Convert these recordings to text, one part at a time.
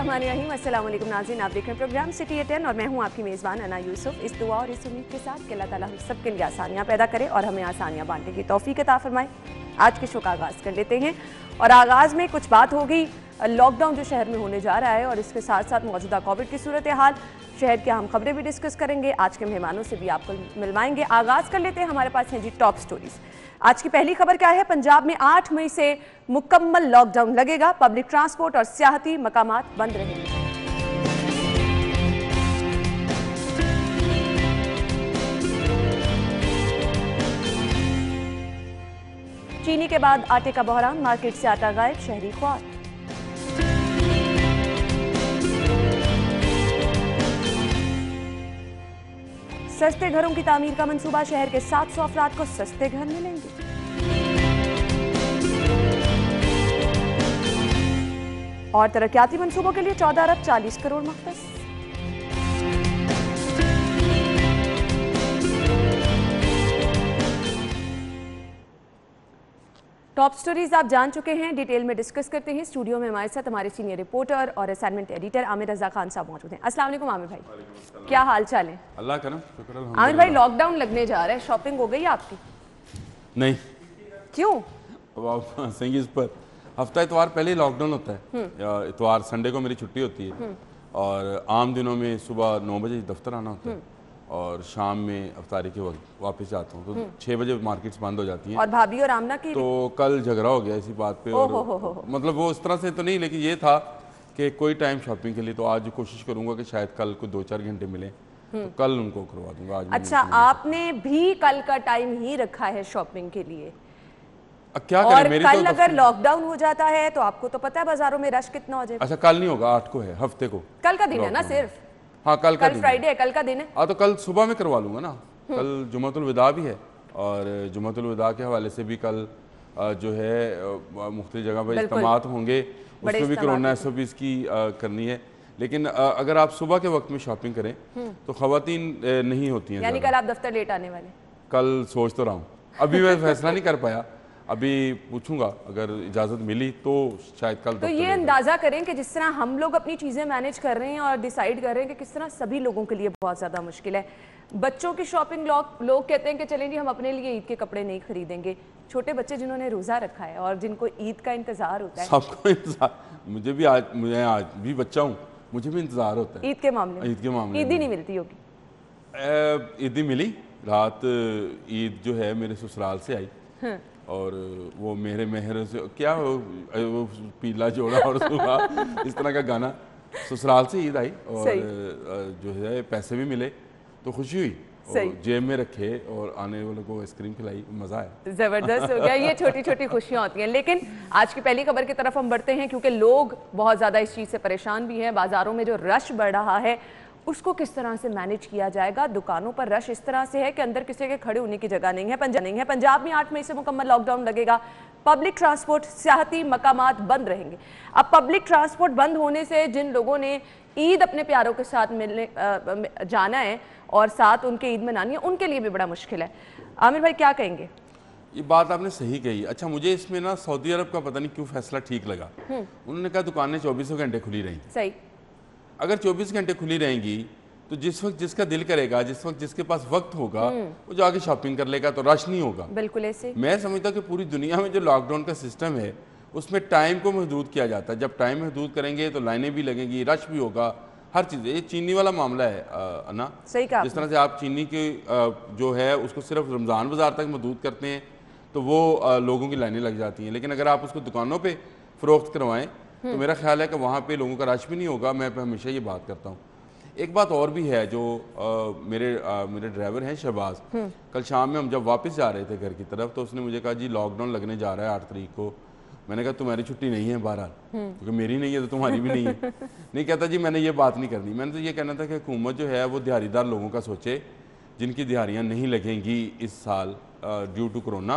बिस्मिल्लाहिर्रहमानिर्रहीम। अस्सलाम वालेकुम नाज़रीन, आप देख रहे हैं प्रोग्राम सिटी एट 10 और मैं हूं आपकी मेज़बान अना यूसुफ। इस दुआ और इस उम्मीद के साथ कि अल्लाह ताला हम सब के लिए आसानियां पैदा करे और हमें आसानियां बांटने की तौफीक अता फरमाए। आज के शो का आगाज़ कर लेते हैं और आगाज़ में कुछ बात होगी लॉकडाउन जो शहर में होने जा रहा है और इसके साथ साथ मौजूदा कोविड की सूरत हाल, शहर की अहम खबरें भी डिस्कस करेंगे। आज के मेहमानों से भी आपको मिलवाएंगे। आगाज़ कर लेते हैं, हमारे पास हैं जी टॉप स्टोरीज। आज की पहली खबर क्या है? पंजाब में 8 मई से मुकम्मल लॉकडाउन लगेगा। पब्लिक ट्रांसपोर्ट और सियाहती मकामात बंद रहेंगे। चीनी के बाद आटे का बहरान, मार्केट से आटा गायब, शहरी ख्वार। सस्ते घरों की तामीर का मंसूबा, शहर के 700 अफराद को सस्ते घर मिलेंगे। और तरक्याती मंसूबों के लिए 14 अरब 40 करोड़ मख्तस। टॉप स्टोरीज आप जान चुके हैं, डिटेल में डिस्कस करते हैं। स्टूडियो में हमारे साथ हमारे सीनियर रिपोर्टर और असाइनमेंट एडिटर आमिर रजा खान साहब मौजूद हैं। अस्सलाम वालेकुम आमिर भाई, क्या हाल चाल है? अल्लाह करम, शुक्र अल्हम्दुलिल्लाह। आमिर भाई, लॉकडाउन लगने जा रहा है, शॉपिंग हो गई आपकी? नहीं। क्यों? अब आप सही इस पर हफ्ता इतवार पहले ही लॉकडाउन होता है। इतवार संडे को मेरी छुट्टी होती है और आम दिनों में सुबह 9 बजे दफ्तर आना होता है और शाम में अफ्तारी के वक्त वापस आता हूँ, तो 6 बजे मार्केट्स बंद हो जाती हैं। और भाभी और आमना की तो कल झगड़ा हो गया इसी बात पे। और मतलब वो इस तरह से तो नहीं, लेकिन ये था कि कोई टाइम शॉपिंग के लिए, तो आज कोशिश करूंगा कि शायद कल को 2-4 घंटे मिले, तो कल उनको करवा दूंगा। आज अच्छा, आपने भी कल का टाइम ही रखा है शॉपिंग के लिए? क्या और करें, मेरी कल तो अगर लॉकडाउन हो जाता है तो आपको तो पता है बाजारों में रश कितना हो जाएगा। अच्छा, कल नहीं होगा, 8 को है, हफ्ते को। कल का दिन है ना सिर्फ? हाँ, कल फ्राइडे है, कल का दिन है। हाँ, तो कल सुबह में करवा लूंगा ना। कल जुम्मतुल विदा भी है और जुम्मतुल विदा के हवाले से भी कल जो है मुख्तलिफ जगह पर इज्तिमात होंगे, उसमें भी कोरोना SOPs की करनी है। लेकिन अगर आप सुबह के वक्त में शॉपिंग करें तो खवातीन नहीं होती हैं। यानी कल आप दफ्तर लेट आने वाले? कल सोच तो रहा हूँ, अभी मैं फैसला नहीं कर पाया, अभी पूछूंगा, अगर इजाज़त मिली तो शायद कल। तो ये अंदाज़ा करें कि जिस तरह हम लोग अपनी चीज़ें मैनेज कर रहे हैं और डिसाइड कर रहे हैं कि किस तरह सभी लोगों के लिए बहुत ज़्यादा मुश्किल है। बच्चों की शॉपिंग, लोग कहते हैं कि चलें जी हम अपने लिए ईद के कपड़े नहीं खरीदेंगे। छोटे बच्चे जिन्होंने रोज़ा रखा है और जिनको ईद का इंतज़ार होता है। सबको इंतज़ार, मुझे आज भी बच्चा हूँ, मुझे भी इंतज़ार होता है ईद के मामले। ईद ही नहीं मिलती होगी? ईद ही मिली। रात ईद जो है मेरे ससुराल से आई और वो मेरे मेहर से क्या वो पीला जोड़ा और सुबह इस तरह का गाना, ससुराल से ईद आई और जो है पैसे भी मिले तो खुशी हुई और जेब में रखे और आने वालों को आइसक्रीम खिलाई, मज़ा आया। ज़बरदस्त हो गया। ये छोटी छोटी खुशियाँ होती हैं। लेकिन आज की पहली खबर की तरफ हम बढ़ते हैं क्योंकि लोग बहुत ज़्यादा इस चीज़ से परेशान भी हैं। बाज़ारों में जो रश बढ़ रहा है उसको किस तरह से मैनेज किया जाएगा? दुकानों पर रश इस तरह से है कि अंदर किसी के खड़े होने की जगह नहीं है। पंजाब में 8 मई से मुकम्मल लॉकडाउन लगेगा। पब्लिक ट्रांसपोर्ट, सियाहती मकामात बंद रहेंगे। अब पब्लिक ट्रांसपोर्ट बंद होने से जिन लोगों ने ईद अपने प्यारों के साथ मिलने जाना है और साथ उनके ईद मनानी है, उनके लिए भी बड़ा मुश्किल है। आमिर भाई, क्या कहेंगे? ये बात आपने सही कही। अच्छा, मुझे इसमें ना सऊदी अरब का पता नहीं क्यों फैसला ठीक लगा। उन्होंने कहा दुकानें 24 घंटे खुली रही। सही। अगर 24 घंटे खुली रहेंगी तो जिस वक्त जिसका दिल करेगा, जिस वक्त जिसके पास वक्त होगा, वो जाके शॉपिंग कर लेगा, तो रश नहीं होगा। बिल्कुल ऐसे। मैं समझता हूँ कि पूरी दुनिया में जो लॉकडाउन का सिस्टम है उसमें टाइम को महदूद किया जाता है। जब टाइम महदूद करेंगे तो लाइनें भी लगेंगी, रश भी होगा, हर चीज़। ये चीनी वाला मामला है ना, सही कहा। जिस तरह से आप चीनी के जो है उसको सिर्फ रमज़ान बाज़ार तक महदूद करते हैं तो वो लोगों की लाइनें लग जाती हैं, लेकिन अगर आप उसको दुकानों पर फ़रोख्त करवाएँ तो मेरा ख्याल है कि वहाँ पे लोगों का रश भी नहीं होगा। मैं हमेशा ये बात करता हूँ। एक बात और भी है जो मेरे ड्राइवर हैं शहबाज, कल शाम में हम जब वापस जा रहे थे घर की तरफ तो उसने मुझे कहा जी लॉकडाउन लगने जा रहा है 8 तारीख को। मैंने कहा तुम्हारी छुट्टी नहीं है बहरहाल, क्योंकि मेरी नहीं है तो तुम्हारी भी नहीं है। नहीं, कहता जी मैंने ये बात नहीं करनी। मैंने तो ये कहना था कि हुकूमत जो है वो दिहाड़ीदार लोगों का सोचे जिनकी दिहाड़ियाँ नहीं लगेंगी इस साल ड्यू टू कोरोना,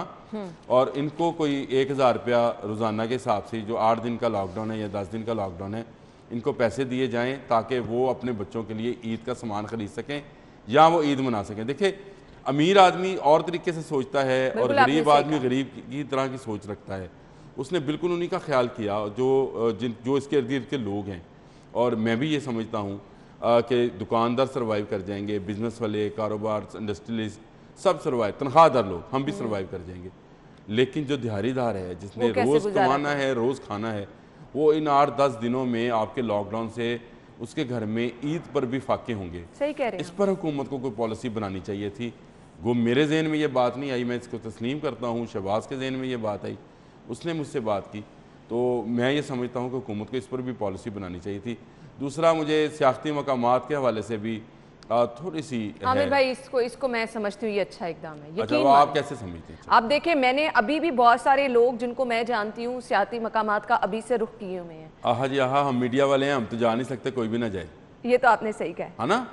और इनको कोई 1000 रुपया रोज़ाना के हिसाब से, जो 8 दिन का लॉकडाउन है या 10 दिन का लॉकडाउन है, इनको पैसे दिए जाएं ताकि वो अपने बच्चों के लिए ईद का सामान ख़रीद सकें या वो ईद मना सकें। देखिए, अमीर आदमी और तरीके से सोचता है और गरीब आदमी गरीब की तरह की सोच रखता है। उसने बिल्कुल उन्हीं का ख्याल किया जो इसके इर्द गिर्द के लोग हैं और मैं भी ये समझता हूँ कि दुकानदार सर्वाइव कर जाएंगे, बिजनेस वाले, कारोबार, इंडस्ट्रियलिस्ट सब सर्वाइव, तनख्वाहदार लोग हम भी सर्वाइव कर जाएंगे। लेकिन जो दिहाड़ीदार है, जिसने रोज़ कमाना है, रोज़ खाना है, वो इन 8-10 दिनों में आपके लॉकडाउन से उसके घर में ईद पर भी फाके होंगे। सही कह रहे हैं। इस पर हुकूमत को कोई पॉलिसी बनानी चाहिए थी। वो मेरे जहन में ये बात नहीं आई, मैं इसको तस्लीम करता हूँ। शहबाज के जहन में ये बात आई, उसने मुझसे बात की, तो मैं ये समझता हूँ कि हुकूमत को इस पर भी पॉलिसी बनानी चाहिए थी। दूसरा, मुझे सियासती मकामात के हवाले से भी थोड़ी सी आमिर भाई, इसको मैं समझती हूँ ये अच्छा इकदाम है। अच्छा, वो आप कैसे समझते हैं? आप देखिए, मैंने अभी भी बहुत सारे लोग जिनको मैं जानती हूँ सियासी मकामात का अभी से रुख किए हुए हैं। हाँ जी, हाँ, हम मीडिया वाले हैं, हम तो जा नहीं सकते, कोई भी ना जाए। ये तो आपने सही कहा है ना,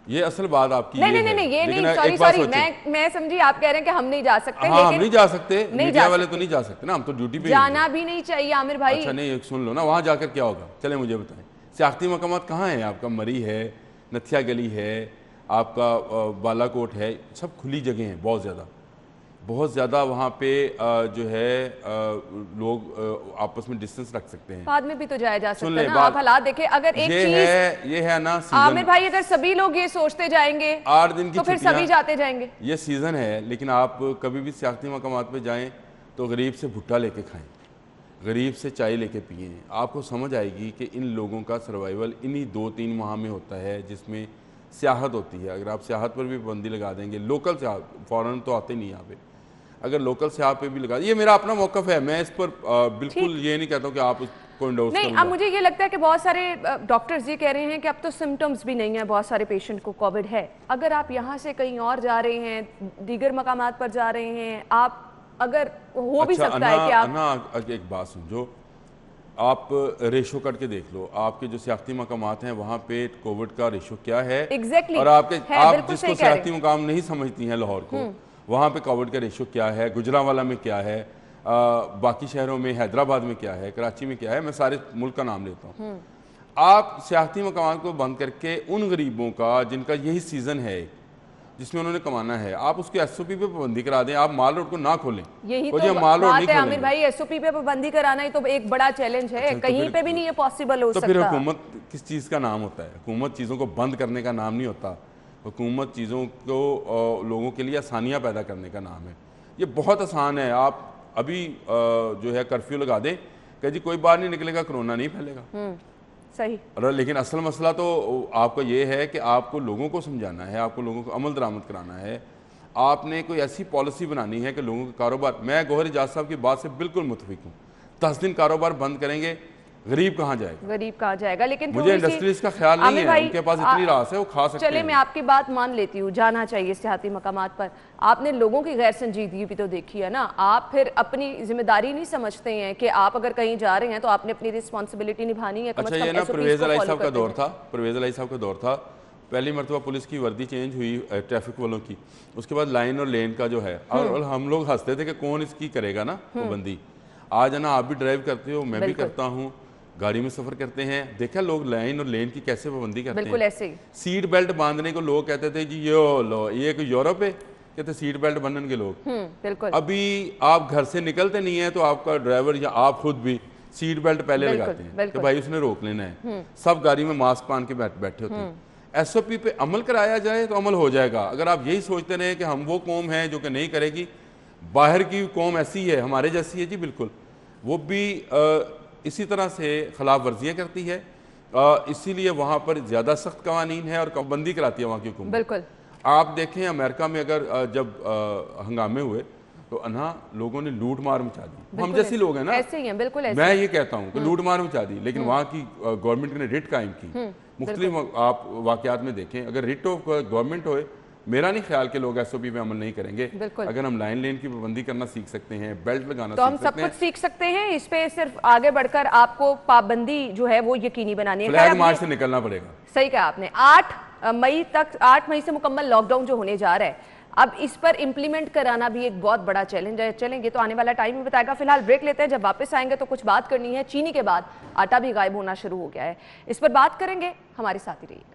ये असल बात आपकी नहीं, ये नहीं, सॉरी, मैं समझी आप कह रहे हैं कि हम नहीं जा सकते। हाँ, हम नहीं जा सकते, मीडिया वाले तो नहीं जा सकते ना, हम तो ड्यूटी पे जाना भी नहीं चाहिए आमिर भाई। अच्छा नहीं, सुन लो ना, वहाँ जाकर क्या होगा? चले मुझे बताएं, सियासती मकामात कहाँ है आपका? मरी है, नथिया गली है, आपका बालाकोट है, सब खुली जगह हैं, बहुत ज़्यादा वहाँ पे जो है लोग आपस में डिस्टेंस रख सकते हैं। बाद में भी तो जाया जा सकता है ना। आप हालात देखें, अगर एक चीज ये है ना आमिर भाई, अगर सभी लोग ये सोचते जाएंगे 8 दिन की तो फिर सभी जाते जाएंगे। ये सीज़न है, लेकिन आप कभी भी सियासती मकामात पे जाएं तो गरीब से भुट्टा लेके खाएं, गरीब से चाय लेके पिएं। आपको समझ आएगी कि इन लोगों का सर्वाइवल इन्हीं 2-3 माह में होता है, जिसमें सियाहत होती है। अगर आप सियाहत पर भी पाबंदी लगा देंगे, लोकल सियाहत, फॉरेन तो आते नहीं यहाँ पे, अगर लोकल सियाहत पे भी लगा, ये मेरा अपना मौक़िफ़ है, मैं इस पर बिल्कुल ये नहीं कहता हूँ कि आप उसको इंडोर्स नहीं। अब मुझे ये लगता है कि बहुत सारे डॉक्टर्स ये कह रहे हैं कि अब तो सिम्टम्स भी नहीं है, बहुत सारे पेशेंट को कोविड है। अगर आप यहाँ से कहीं और जा रहे हैं, दीगर मकामात पर जा रहे हैं, आप अगर हो भी सकता है कि आप एक बात समझो, आप रेशो कट के देख लो, आपके जो सियासती मकामात हैं वहाँ पे कोविड का रेशो क्या है। एग्जैक्टली। और आप जिसको सियासती मकाम नहीं समझती हैं लाहौर को, वहाँ पे कोविड का रेशो क्या है, गुजरांवाला में क्या है, बाकी शहरों में, हैदराबाद में क्या है, कराची में क्या है, मैं सारे मुल्क का नाम लेता हूँ। आप सियासती मकामात को बंद करके उन गरीबों का जिनका यही सीज़न है जिसमें उन्होंने कमाना है, आप उसके एसओपी पे पाबंदी करा दें, आप माल रोड को ना खोलें। यही तो बात है आमिर भाई, एसओपी पे पाबंदी कराना ही तो एक बड़ा चैलेंज है। अच्छा, कहीं पे भी नहीं ये पॉसिबल हो सकता। तो फिर हुकूमत किस चीज़ का नाम होता है? हुकूमत चीज़ों को बंद करने का नाम नहीं होता, हुकूमत चीज़ों को लोगों के लिए आसानियाँ पैदा करने का नाम है। ये बहुत आसान है, आप अभी जो है कर्फ्यू लगा दें कि जी कोई बाहर नहीं निकलेगा, कोरोना नहीं फैलेगा। सही। लेकिन असल मसला तो आपका ये है कि आपको लोगों को समझाना है, आपको लोगों को अमल दरामद कराना है, आपने कोई ऐसी पॉलिसी बनानी है कि लोगों का कारोबार, मैं गौहर एजाज साहब की बात से बिल्कुल मुतफिक हूँ। 10 दिन कारोबार बंद करेंगे, गरीब कहाँ जाएगा? गरीब कहाँ जाएगा? लेकिन मुझे इंडस्ट्रीज का ख्याल नहीं है, उनके पास इतनी रास है, वो खा सकते हैं। चले, मैं आपकी बात मान लेती हूँ, जाना चाहिए सियाती मकामात पर। आपने लोगों की गैर संजीदगी भी तो देखी है ना। आप फिर अपनी जिम्मेदारी नहीं समझते हैं कि आप अगर कहीं जा रहे हैं तो आपने अपनी रिस्पॉन्सिबिलिटी निभानी है। अच्छा, ये ना परवेज अलाई साहब का दौर था, परवेज अलाई साहब का दौर था, पहली मरतबा पुलिस की वर्दी चेंज हुई ट्रैफिक वालों की, उसके बाद लाइन और लेन का जो है, और हम लोग हंसते थे कि कौन इसकी करेगा ना पाबंदी। आज है ना, आप भी ड्राइव करते हो, मैं भी करता हूँ, गाड़ी में सफर करते हैं, देखा लोग लाइन और लेन की कैसे पाबंदी करते हैं। बिल्कुल ऐसे ही। सीट बेल्ट बांधने को लोग कहते थे जी यो लो, ये कोई यूरोप है, कहते सीट बेल्ट बंधन के लोग। बिल्कुल। अभी आप घर से निकलते नहीं है तो आपका ड्राइवर या आप खुद भी सीट बेल्ट पहले लगाते हैं कि भाई उसने रोक लेना है। सब गाड़ी में मास्क पहन के बैठे होते हैं। एसओपी पे अमल कराया जाए तो अमल हो जाएगा। अगर आप यही सोचते रहे कि हम वो कौम है जो कि नहीं करेगी, बाहर की कौम ऐसी है, हमारे जैसी है जी, बिल्कुल वो भी इसी तरह से खिलाफ वर्जियाँ करती है, इसीलिए वहाँ पर ज़्यादा सख्त कवानीन है और पाबंदी कराती है वहाँ की हुकूमत। बिल्कुल। आप देखें अमेरिका में अगर जब हंगामे हुए तो अना लोगों ने लूट मार मचा दी। हम जैसे लोग हैं ना, ऐसे ही हैं, बिल्कुल ऐसे। मैं ये कहता हूँ कि लूट मार मचा दी, लेकिन वहाँ की गवर्नमेंट ने रिट कायम की। मुख्तलिफ आप वाकयात में देखें, अगर रिट ऑफ गवर्नमेंट होए, मेरा नहीं ख्याल के लोग एसओपी पे अमल नहीं करेंगे। अगर हम लाइन लेन की पाबंदी करना सीख सकते हैं, बेल्ट लगाना तो हम सब कुछ सीख सकते हैं। इस पे सिर्फ आगे बढ़कर आपको पाबंदी जो है वो यकीनी बनानी है। फ्लैग मार्च से निकलना पड़ेगा। सही कहा आपने। 8 मई से मुकम्मल लॉकडाउन जो होने जा रहा है, अब इस पर इम्प्लीमेंट कराना भी एक बहुत बड़ा चैलेंज है। चलेंगे तो आने वाला टाइम ही बताएगा। फिलहाल ब्रेक लेते हैं, जब वापस आएंगे तो कुछ बात करनी है। चीनी के बाद आटा भी गायब होना शुरू हो गया है, इस पर बात करेंगे, हमारे साथ ही रहिएगा।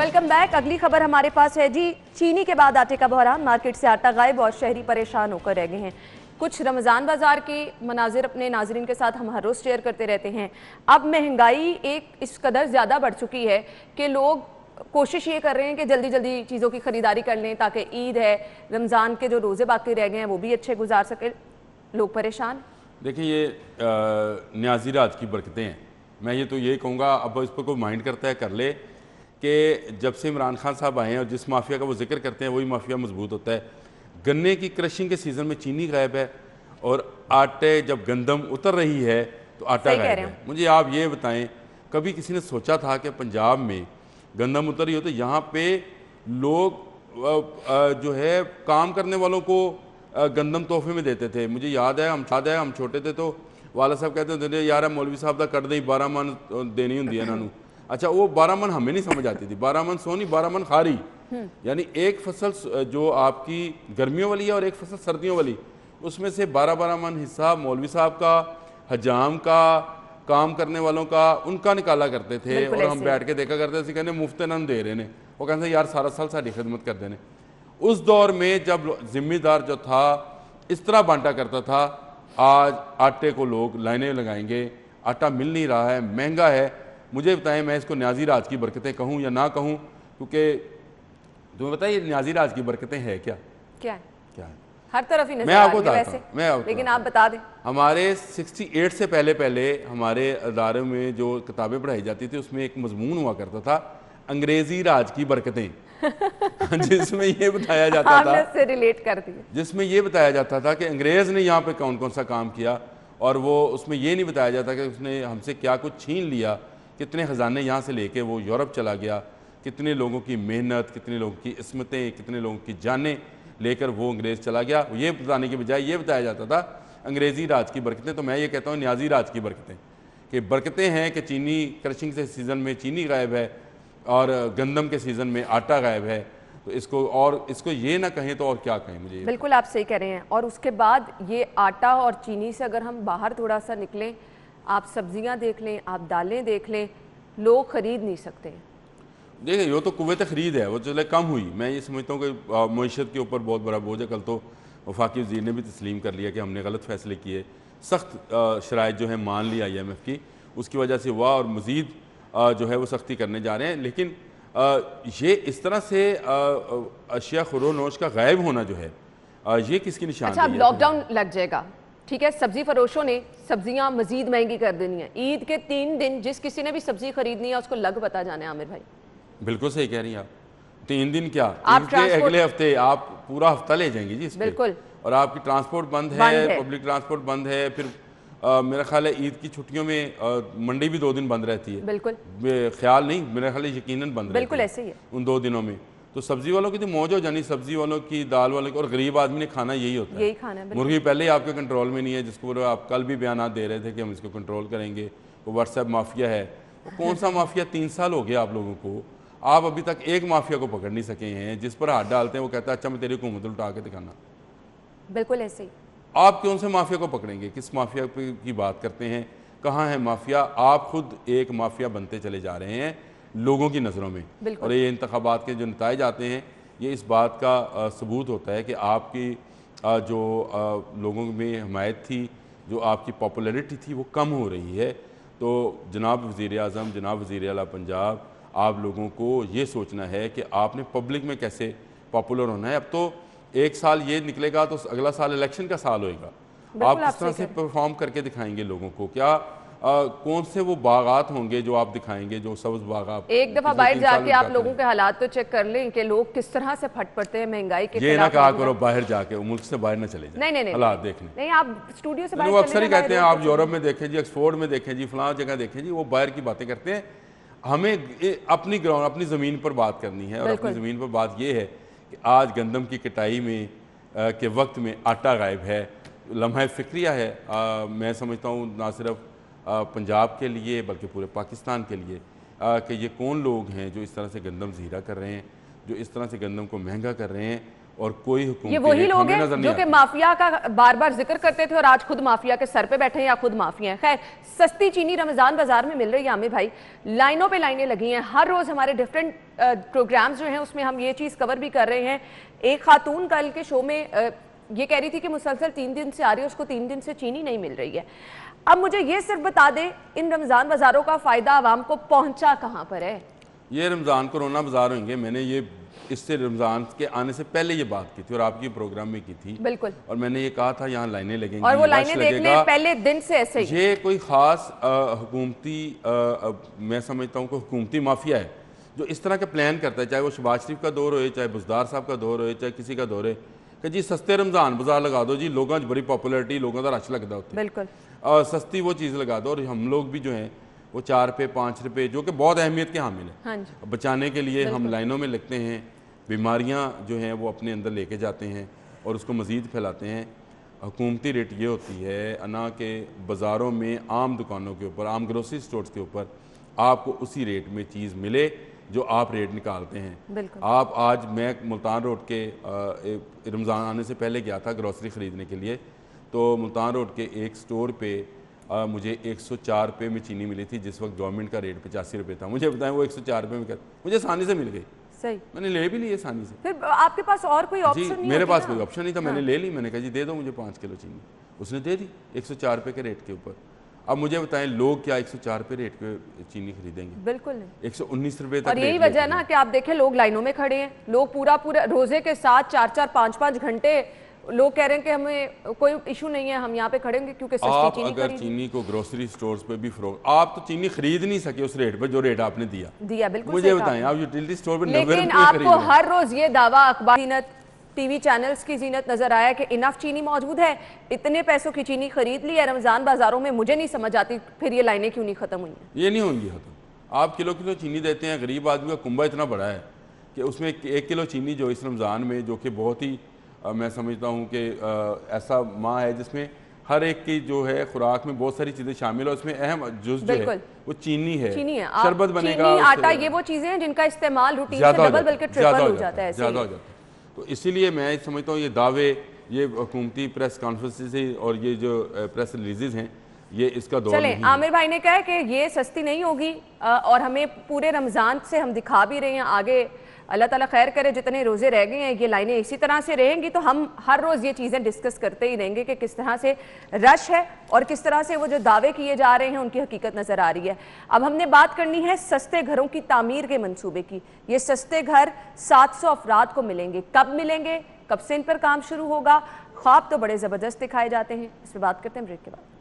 Welcome back. अगली खबर हमारे पास है जी, चीनी के बाद आटे का बहरान, मार्केट से आटा गायब और शहरी परेशान होकर रह गए हैं। कुछ रमज़ान बाजार के मनाजिर अपने नाजरीन के साथ हम हर रोज़ शेयर करते रहते हैं। अब महंगाई इस कदर ज़्यादा बढ़ चुकी है कि लोग कोशिश ये कर रहे हैं कि जल्दी जल्दी चीज़ों की ख़रीदारी कर लें ताकि ईद है, रमज़ान के जो रोज़े बाकी रह गए हैं वो भी अच्छे गुजार सके। लोग परेशान। देखिए, ये न्याज़ी राज की बरकतें हैं। मैं ये कहूँगा, अब इस पर कोई माइंड करता है कर ले, कि जब से इमरान खान साहब आए हैं और जिस माफिया का वो जिक्र करते हैं वही माफिया मजबूत होता है। गन्ने की क्रशिंग के सीज़न में चीनी गायब है और आटे जब गंदम उतर रही है तो आटा गायब है। मुझे आप ये बताएं, कभी किसी ने सोचा था कि पंजाब में गंदम उतर रही हो तो यहाँ पे लोग जो है काम करने वालों को गंदम तोहफे में देते थे? मुझे याद है हम छोटे थे तो वाला साहब कहते थे यार मौलवी साहब का कर दे 12 मन देनी होंगी इन्होंने। अच्छा, वो 12 मन हमें नहीं समझ आती थी, 12 मन सोनी 12 मन खारी, यानी एक फसल जो आपकी गर्मियों वाली है और एक फसल सर्दियों वाली, उसमें से 12-12 मन हिस्सा मौलवी साहब का, हजाम का, काम करने वालों का, उनका निकाला करते थे। और हम बैठ के देखा करते थे, कहने मुफ्त इन्होंने दे रहे हैं, वो कहते यार सारा साल साड़ी खिदमत कर देने। उस दौर में जब जिम्मेदार जो था इस तरह बांटा करता था, आज आटे को लोग लाइनें लगाएंगे, आटा मिल नहीं रहा है, महंगा है। मुझे बताएं, मैं इसको न्याज़ी राज की बरकतें कहूँ या ना कहूँ, क्योंकि तुम्हें बताइए न्याज़ी राज की बरकतें है क्या? क्या है? हर तरफ ही नजर मैं आपको बताता हूं, लेकिन आप बता दें। हमारे 68 से पहले हमारे अदारों में जो किताबें पढ़ाई जाती थी उसमें एक मजमून हुआ करता था, अंग्रेजी राज की बरकतें जिसमें ये बताया जाता था, से रिलेट कर दिया, जिसमें ये बताया जाता था कि अंग्रेज ने यहाँ पे कौन कौन सा काम किया, और वो उसमें ये नहीं बताया जाता कि उसने हमसे क्या कुछ छीन लिया, कितने ख़जाने यहाँ से लेके वो यूरोप चला गया, कितने लोगों की मेहनत, कितने लोगों की इस्मतें, कितने लोगों की जानें लेकर वो अंग्रेज़ चला गया। ये बताने के बजाय ये बताया जाता था अंग्रेज़ी राज की बरकतें। तो मैं ये कहता हूँ न्याज़ी राज की बरकतें, कि बरकतें हैं कि चीनी क्रशिंग से सीज़न में चीनी गायब है और गंदम के सीज़न में आटा गायब है। तो इसको ये ना कहें तो और क्या कहें? मुझे बिल्कुल आप सही कह रहे हैं। और उसके बाद ये आटा और चीनी से अगर हम बाहर थोड़ा सा निकलें, आप सब्जियां देख लें, आप दालें देख लें, लोग खरीद नहीं सकते। देखिए, ये तो कुव्वत खरीद है, वो चले कम हुई। मैं ये समझता हूँ कि मईशत के ऊपर बहुत बड़ा बोझ है। कल तो वफाकी वज़ीर ने भी तस्लीम कर लिया कि हमने गलत फैसले किए, सख्त शराइत जो है मान ली IMF की, उसकी वजह से हुआ और मज़ीद जो है वो सख्ती करने जा रहे हैं। लेकिन ये इस तरह से अशिया खुरोनोश का गायब होना जो है ये किसकी निशानी? अच्छा, लॉकडाउन लग जाएगा, ठीक है, सब्जी फरोशों ने सब्जियां मजीद महंगी कर देनी है। ईद के 3 दिन जिस किसी ने भी सब्जी खरीदनी है उसको लग बता जाना है। आमिर भाई बिल्कुल सही कह रही हैं आप। 3 दिन क्या, अगले हफ्ते आप पूरा हफ्ता ले जाएंगे जी इसपे। बिल्कुल। और आपकी ट्रांसपोर्ट बंद है, पब्लिक ट्रांसपोर्ट बंद है। फिर मेरा ख्याल है ईद की छुट्टियों में मंडी भी 2 दिन बंद रहती है। बिल्कुल ख्याल नहीं, मेरा ख्याल है यकीनन बंद रहती है। बिल्कुल ऐसे ही है उन 2 दिनों में। तो सब्जी वालों की तो मौज हो जानी, सब्जी वालों की, दाल वालों की, और गरीब आदमी ने खाना यही होता है, यही खाना है। मुर्गी पहले ही आपके कंट्रोल में नहीं है, जिसको आप कल भी बयान दे रहे थे कि हम इसको कंट्रोल करेंगे। वो व्हाट्सएप माफिया है। तो कौन सा माफिया? 3 साल हो गया आप लोगों को, आप अभी तक एक माफिया को पकड़ नहीं सके हैं। जिस पर हाथ डालते हैं वो कहता है अच्छा मैं तेरी हुकूमत उल्टा के दिखाना। बिल्कुल ऐसे ही। आप कौन से माफिया को पकड़ेंगे? किस माफिया की बात करते हैं? कहाँ है माफिया? आप खुद एक माफिया बनते चले जा रहे हैं लोगों की नज़रों में। और ये इंतखाबात के जो नताइज आते हैं ये इस बात का सबूत होता है कि आपकी जो लोगों में हमायत थी, जो आपकी पॉपुलैरिटी थी, वो कम हो रही है। तो जनाब वज़ीर आज़म, जनाब वज़ीर आला पंजाब, आप लोगों को ये सोचना है कि आपने पब्लिक में कैसे पॉपुलर होना है। अब तो 1 साल ये निकलेगा तो अगला साल इलेक्शन का साल होएगा। आप किस तरह से परफॉर्म करके दिखाएंगे लोगों को? क्या कौन से वो बागात होंगे जो आप दिखाएंगे, जो सब्ज बागात? एक दफा बाहर जाके आप लोगों के हालात तो चेक कर लें कि लोग किस तरह से फट पड़ते हैं महंगाई के। ये ना कहा करो बाहर जाके, मुल्क से बाहर ना चले जाए। नहीं हालात देखने। नहीं, आप स्टूडियो से बाहर, वो अक्सर ही कहते हैं आप यूरोप में देखें जी, ऑक्सफोर्ड में देखें जी, फलां जगह देखें जी, वो बाहर की बातें करते हैं। हमें अपनी ग्राउंड, अपनी ज़मीन पर बात करनी है। और अपनी ज़मीन पर बात ये है कि आज गंदम की कटाई में के वक्त में आटा गायब है। लम्हा फ़िक्रिया है। मैं समझता हूँ ना सिर्फ पंजाब के लिए बल्कि पूरे पाकिस्तान के लिए कि ये कौन लोग हैं जो इस तरह से गंदम ज़हीरा कर रहे हैं, जो इस तरह से गंदम को महंगा कर रहे हैं। और कोई हुकूमती ये वही रेट लोग हमें हैं नजर नहीं जो कि आता। माफिया का बार बार जिक्र करते थे और आज खुद माफिया के सर पे बैठे हैं या खुद माफिया हैं। खैर, सस्ती चीनी रमजान बाजार में मिल रही है आमिर भाई, लाइनों पे लाइनें लगी हैं। हर रोज हमारे डिफरेंट प्रोग्राम्स जो हैं उसमें हम ये चीज कवर भी कर रहे हैं। एक खातून कल के शो में ये कह रही थी कि मुसलसल 3 दिन से आ रही है, उसको 3 दिन से चीनी नहीं मिल रही है। अब मुझे ये सिर्फ बता दें, इन रमजान बाजारों का फायदा आवाम को पहुंचा कहां पर है? ये रमज़ान कोरोना बाजार होंगे, मैंने ये इससे रमज़ान के आने से पहले ये बात की थी और आपकी प्रोग्राम में की थी बिल्कुल, और मैंने ये कहा था यहाँ लाइनें लगेंगी और वो रश लाइनें देखने लगेगा। पहले दिन से ऐसे ही। ये कोई ख़ास हुकूमती मैं समझता हूँ कि हुकूमती माफिया है जो इस तरह के प्लान करता है, चाहे वो शहबाज शरीफ का दौर हो, चाहे बुज़दार साहब का दौर हो, चाहे किसी का दौर है, कि जी सस्ते रमज़ान बाजार लगा दो जी, लोगों की बड़ी पॉपुलरिटी, लोगों का रश लगता होता है, बिल्कुल, और सस्ती वो चीज़ लगा दो और हम लोग भी जो हैं वो 4 रुपये 5 रुपये जो कि बहुत अहमियत के हामिल है, हाँ जी, बचाने के लिए हम लाइनों में लगते हैं, बीमारियां जो हैं वो अपने अंदर लेके जाते हैं और उसको मज़ीद फैलाते हैं। हुकूमती रेट ये होती है अना के बाज़ारों में आम दुकानों के ऊपर, आम ग्रोसरी स्टोर्स के ऊपर आपको उसी रेट में चीज़ मिले जो आप रेट निकालते हैं। बिल्कुल। आप आज मैं मुल्तान रोड के रमज़ान आने से पहले गया था ग्रोसरी ख़रीदने के लिए, तो मुल्तान रोड के एक स्टोर पे मुझे 104 रुपये में चीनी मिली थी, जिस वक्त गवर्नमेंट का रेट 85 रुपये था। मुझे बताएं वो 104 रुपये में क्या, मुझे आसानी से मिल गई, सही। मैंने ले भी ली आसानी से। फिर आपके पास और कोई जी ऑप्शन नहीं मेरे होती पास ना? कोई ऑप्शन नहीं था, मैंने ले ली, मैंने कहा जी दे दो मुझे 5 किलो चीनी, उसने दे दी 104 रुपये के रेट के ऊपर। अब मुझे बताएं लोग क्या 104 रुपये रेट पे चीनी खरीदेंगे? बिल्कुल नहीं। 119 रुपये तक और यही रेट वजह है ना कि आप देखें लोग लाइनों में खड़े हैं, लोग पूरा पूरा रोजे के साथ 4-4 5-5 घंटे लोग कह रहे हैं कि हमें कोई इशू नहीं है, हम यहाँ पे खड़े होंगे क्योंकि सस्ती आप चीनी अगर खरीदी। चीनी को ग्रोसरी स्टोर्स पे भी फरोख्त, आप तो चीनी खरीद नहीं सके उस रेट पे जो रेट आपने दिया। बिल्कुल मुझे सही बताएं कहा। आप यूटिलिटी स्टोर पे 90 लेकिन रुपये खरीद आपको रहे हैं। हर रोज ये दावा अखबार जीनत टीवी चैनल्स की जीनत नजर आया कि इनफ चीनी मौजूद है, इतने पैसों की चीनी खरीद ली है रमजान बाजारों में। मुझे नहीं समझ आती फिर ये लाइनें क्यों नहीं खत्म हुई हैं? ये नहीं होंगी खत्म। आप किलो किलो चीनी देते हैं, गरीब आदमी का कुंबा इतना बड़ा है कि उसमें 1 किलो चीनी जो इस रमज़ान में, जो कि बहुत ही मैं समझता हूँ कि ऐसा माह है जिसमें हर एक की जो है खुराक में बहुत सारी चीज़ें शामिल है, उसमें अहम जुज़ जो है वो चीनी है। शरबत बनेगा, चीनी, आटा, ये वो चीज़ें हैं जिनका इस्तेमाल रूटीन से डबल बल्कि ट्रिपल हो जाता है, ज़्यादा हो जाता है। तो इसीलिए मैं समझता हूँ ये दावे, ये हुकूमती प्रेस कॉन्फ्रेंसेस और ये जो प्रेस रिलीजेज हैं, ये इसका दौर नहीं है। आमिर भाई ने कहा है कि ये सस्ती नहीं होगी और हमें पूरे रमज़ान से हम दिखा भी रहे हैं। आगे अल्लाह ताला खैर करे, जितने रोज़े रह गए हैं ये लाइनें इसी तरह से रहेंगी तो हम हर रोज़ ये चीज़ें डिस्कस करते ही रहेंगे कि किस तरह से रश है और किस तरह से वो जो दावे किए जा रहे हैं उनकी हकीकत नज़र आ रही है। अब हमने बात करनी है सस्ते घरों की तामीर के मंसूबे की। ये सस्ते घर 700 अफराद को मिलेंगे, कब मिलेंगे, कब से इन पर काम शुरू होगा? ख्वाब तो बड़े ज़बरदस्त दिखाए जाते हैं। इस पर बात करते हैं ब्रेक के बाद।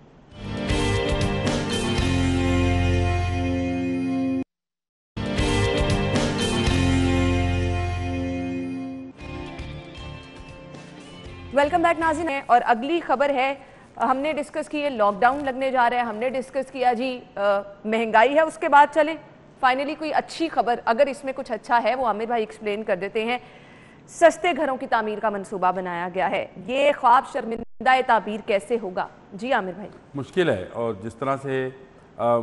वेलकम बैक नाज़रीन है और अगली खबर है, हमने डिस्कस की है लॉकडाउन लगने जा रहा है, हमने डिस्कस किया जी महंगाई है, उसके बाद चलें फाइनली कोई अच्छी खबर, अगर इसमें कुछ अच्छा है वो आमिर भाई एक्सप्लेन कर देते हैं। सस्ते घरों की तामीर का मंसूबा बनाया गया है, ये ख्वाब शर्मिंदा ताबीर कैसे होगा? जी आमिर भाई। मुश्किल है और जिस तरह से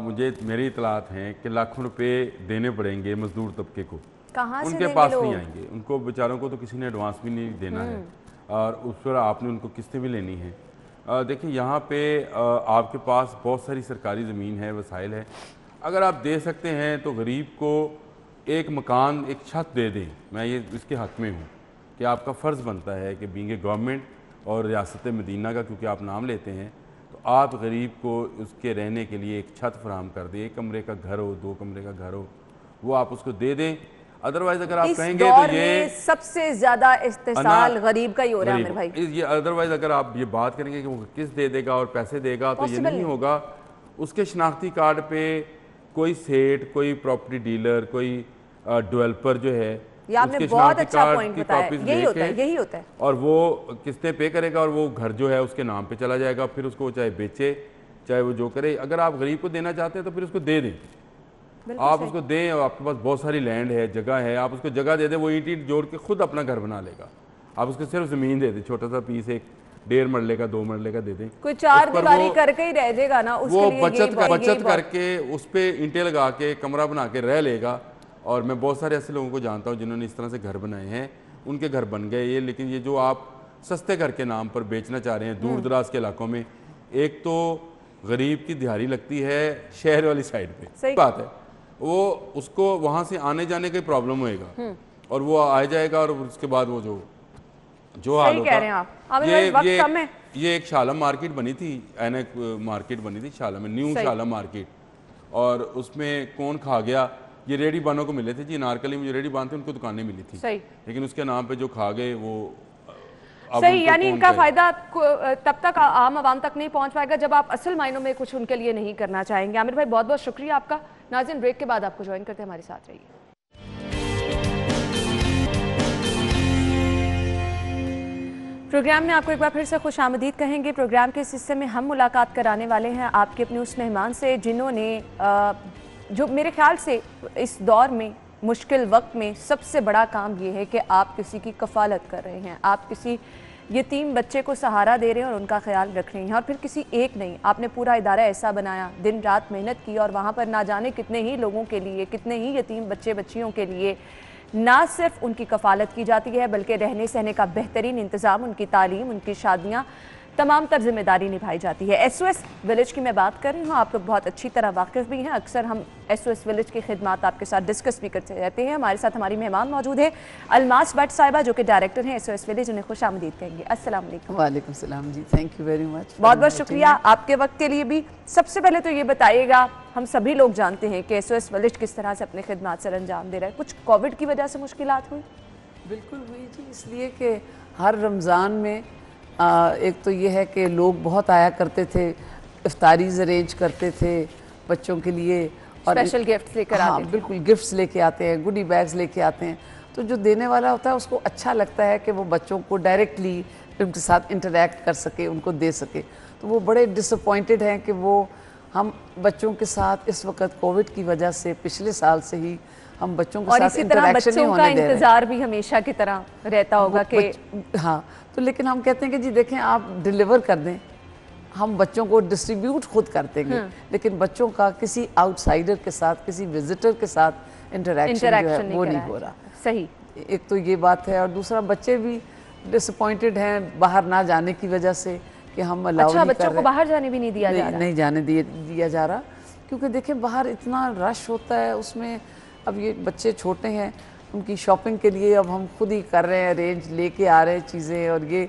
मुझे मेरी इतलात हैं कि लाखों रुपए देने पड़ेंगे मजदूर तबके को, कहाँ से उनके पास नहीं आएंगे, उनको बेचारों को तो किसी ने एडवांस भी नहीं देना है और उस पर आपने उनको किस्तें भी लेनी है। देखिए यहाँ पे आपके पास बहुत सारी सरकारी ज़मीन है, वसाइल है, अगर आप दे सकते हैं तो गरीब को एक मकान, एक छत दे दें। मैं ये इसके हक़ में हूँ कि आपका फ़र्ज़ बनता है कि बीइंग गवर्नमेंट और रियासत मदीना का क्योंकि आप नाम लेते हैं, तो आप गरीब को उसके रहने के लिए एक छत फराहम कर दें, 1 कमरे का घर हो, 2 कमरे का घर हो, वो आप उसको दे दें। अदरवाइज अगर आप कहेंगे तो ये सबसे ज्यादा इस्तेसाल गरीब का ही हो रहा है आमिर भाई। ये अदरवाइज अगर आप ये बात करेंगे कि वो किस दे देगा और पैसे देगा, तो ये नहीं होगा। उसके शनाख्ती कार्ड पे कोई सेठ, कोई प्रॉपर्टी डीलर, कोई डेवलपर जो है, ये आपने बहुत अच्छा पॉइंट बताया, यही होता है और वो किस्तें पे करेगा और वो घर जो है उसके नाम पे चला जाएगा, फिर उसको चाहे बेचे चाहे वो जो करे। अगर आप गरीब को देना चाहते हैं तो फिर उसको दे दें, आप उसको दें और आपके पास बहुत सारी लैंड है, जगह है, आप उसको जगह दे दें, वो ईंट जोड़ के खुद अपना घर बना लेगा। आप उसको सिर्फ ज़मीन दे दें, छोटा सा पीस, 1-1.5 मरले का, 2 मरले का दे दें, कोई 4 दीवारी करके ही रह जाएगा ना, वो बचत करके उस पर ईंटें लगा के कमरा बना के रह लेगा। और मैं बहुत सारे ऐसे लोगों को जानता हूँ जिन्होंने इस तरह से घर बनाए हैं उनके घर बन गए ये, लेकिन ये जो आप सस्ते घर के नाम पर बेचना चाह रहे हैं दूर दराज के इलाकों में, एक तो गरीब की दिहाड़ी लगती है शहर वाली साइड पे, सही बात है, वो उसको वहाँ से आने जाने का प्रॉब्लम होएगा और वो आ जाएगा और उसके बाद वो जो हाल होगा। कह रहे हैं आप, वक्त कम है। ये एक शालम मार्केट बनी थी, ऐनक मार्केट बनी थी शालम में, न्यू शालम मार्केट, और उसमें कौन खा गया, ये रेडी बानों को मिले थे जी, नारकली में जो रेडी बान थे उनको दुकानें मिली थी, सही, लेकिन उसके नाम पे जो खा गए वो सही, यानी इनका फायदा तब तक आम आवाम तक नहीं पहुंच पाएगा जब आप असल मायनों में कुछ उनके लिए नहीं करना चाहेंगे। आमिर भाई बहुत बहुत शुक्रिया आपका। नाज़रीन ब्रेक के बाद आपको ज्वाइन करते हैं, हमारे साथ रहिए। प्रोग्राम में आपको एक बार फिर से खुश आमदीद कहेंगे। प्रोग्राम के इस हिस्से में हम मुलाकात कराने वाले हैं आपके अपने उस मेहमान से जिन्होंने जो मेरे ख्याल से इस दौर में मुश्किल वक्त में सबसे बड़ा काम ये है कि आप किसी की कफ़ालत कर रहे हैं, आप किसी यतीम बच्चे को सहारा दे रहे हैं और उनका ख्याल रख रहे हैं, और फिर किसी एक नहीं, आपने पूरा इदारा ऐसा बनाया, दिन रात मेहनत की, और वहाँ पर ना जाने कितने ही लोगों के लिए, कितने ही यतीम बच्चे बच्चियों के लिए ना सिर्फ उनकी कफ़ालत की जाती है बल्कि रहने सहने का बेहतरीन इंतज़ाम, उनकी तालीम, उनकी शादियाँ, तमाम तर जिम्मेदारी निभाई जाती है। SOS विलेज की मैं बात कर रही हूँ, आप लोग बहुत अच्छी तरह वाकिफ़ भी हैं, अक्सर हम SOS विलेज की खिदमात आपके साथ डिस्कस भी करते रहते हैं। हमारे साथ हमारी मेहमान मौजूद है अलमास भट्ट साहिबा जो कि डायरेक्टर हैं SOS विलेज, उन्हें खुश आमदीद कहेंगे। अस्सलाम वालेकुम। वालेकुम सलाम जी, थैंक यू वेरी मच, बहुत बहुत शुक्रिया आपके वक्त के लिए भी। सबसे पहले तो ये बताइएगा, हम सभी लोग जानते हैं कि SOS विलेज किस तरह से अपने खिदमात सर अंजाम दे रहा है, कुछ कोविड की वजह से मुश्किलात हुई? बिल्कुल हुई जी, इसलिए कि हर रमज़ान में एक तो ये है कि लोग बहुत आया करते थे, इफ्तारीज अरेंज करते थे बच्चों के लिए, और स्पेशल गिफ्ट्स लेकर आते हैं। बिल्कुल गिफ्ट्स लेके आते हैं, गुडी बैग्स लेके आते हैं, तो जो देने वाला होता है उसको अच्छा लगता है कि वो बच्चों को डायरेक्टली उनके साथ इंटरेक्ट कर सके, उनको दे सके। तो वो बड़े डिसअपॉइंटेड हैं कि वो हम बच्चों के साथ इस वक्त कोविड की वजह से पिछले साल से ही हम बच्चों के साथ इंटरेक्शन नहीं होने दे रहे हैं। इंतजार भी हमेशा की तरह रहता होगा कि हाँ, तो लेकिन हम कहते हैं कि जी देखें आप डिलीवर कर दें, हम बच्चों को डिस्ट्रीब्यूट खुद कर देंगे, लेकिन बच्चों का किसी आउटसाइडर के साथ, किसी विजिटर के साथ इंटरेक्शन जो है वो नहीं हो रहा। सही, एक तो ये बात है, और दूसरा बच्चे भी डिसअपॉइंटेड हैं बाहर ना जाने की वजह से कि हम अलाउ नहीं कर रहे। बच्चों को बाहर जाने भी नहीं दिया जा रहा? नहीं जाने दिया जा रहा, क्योंकि देखें बाहर इतना रश होता है, उसमें अब ये बच्चे छोटे हैं, उनकी शॉपिंग के लिए अब हम खुद ही कर रहे हैं, अरेंज लेके आ रहे हैं चीज़ें, और ये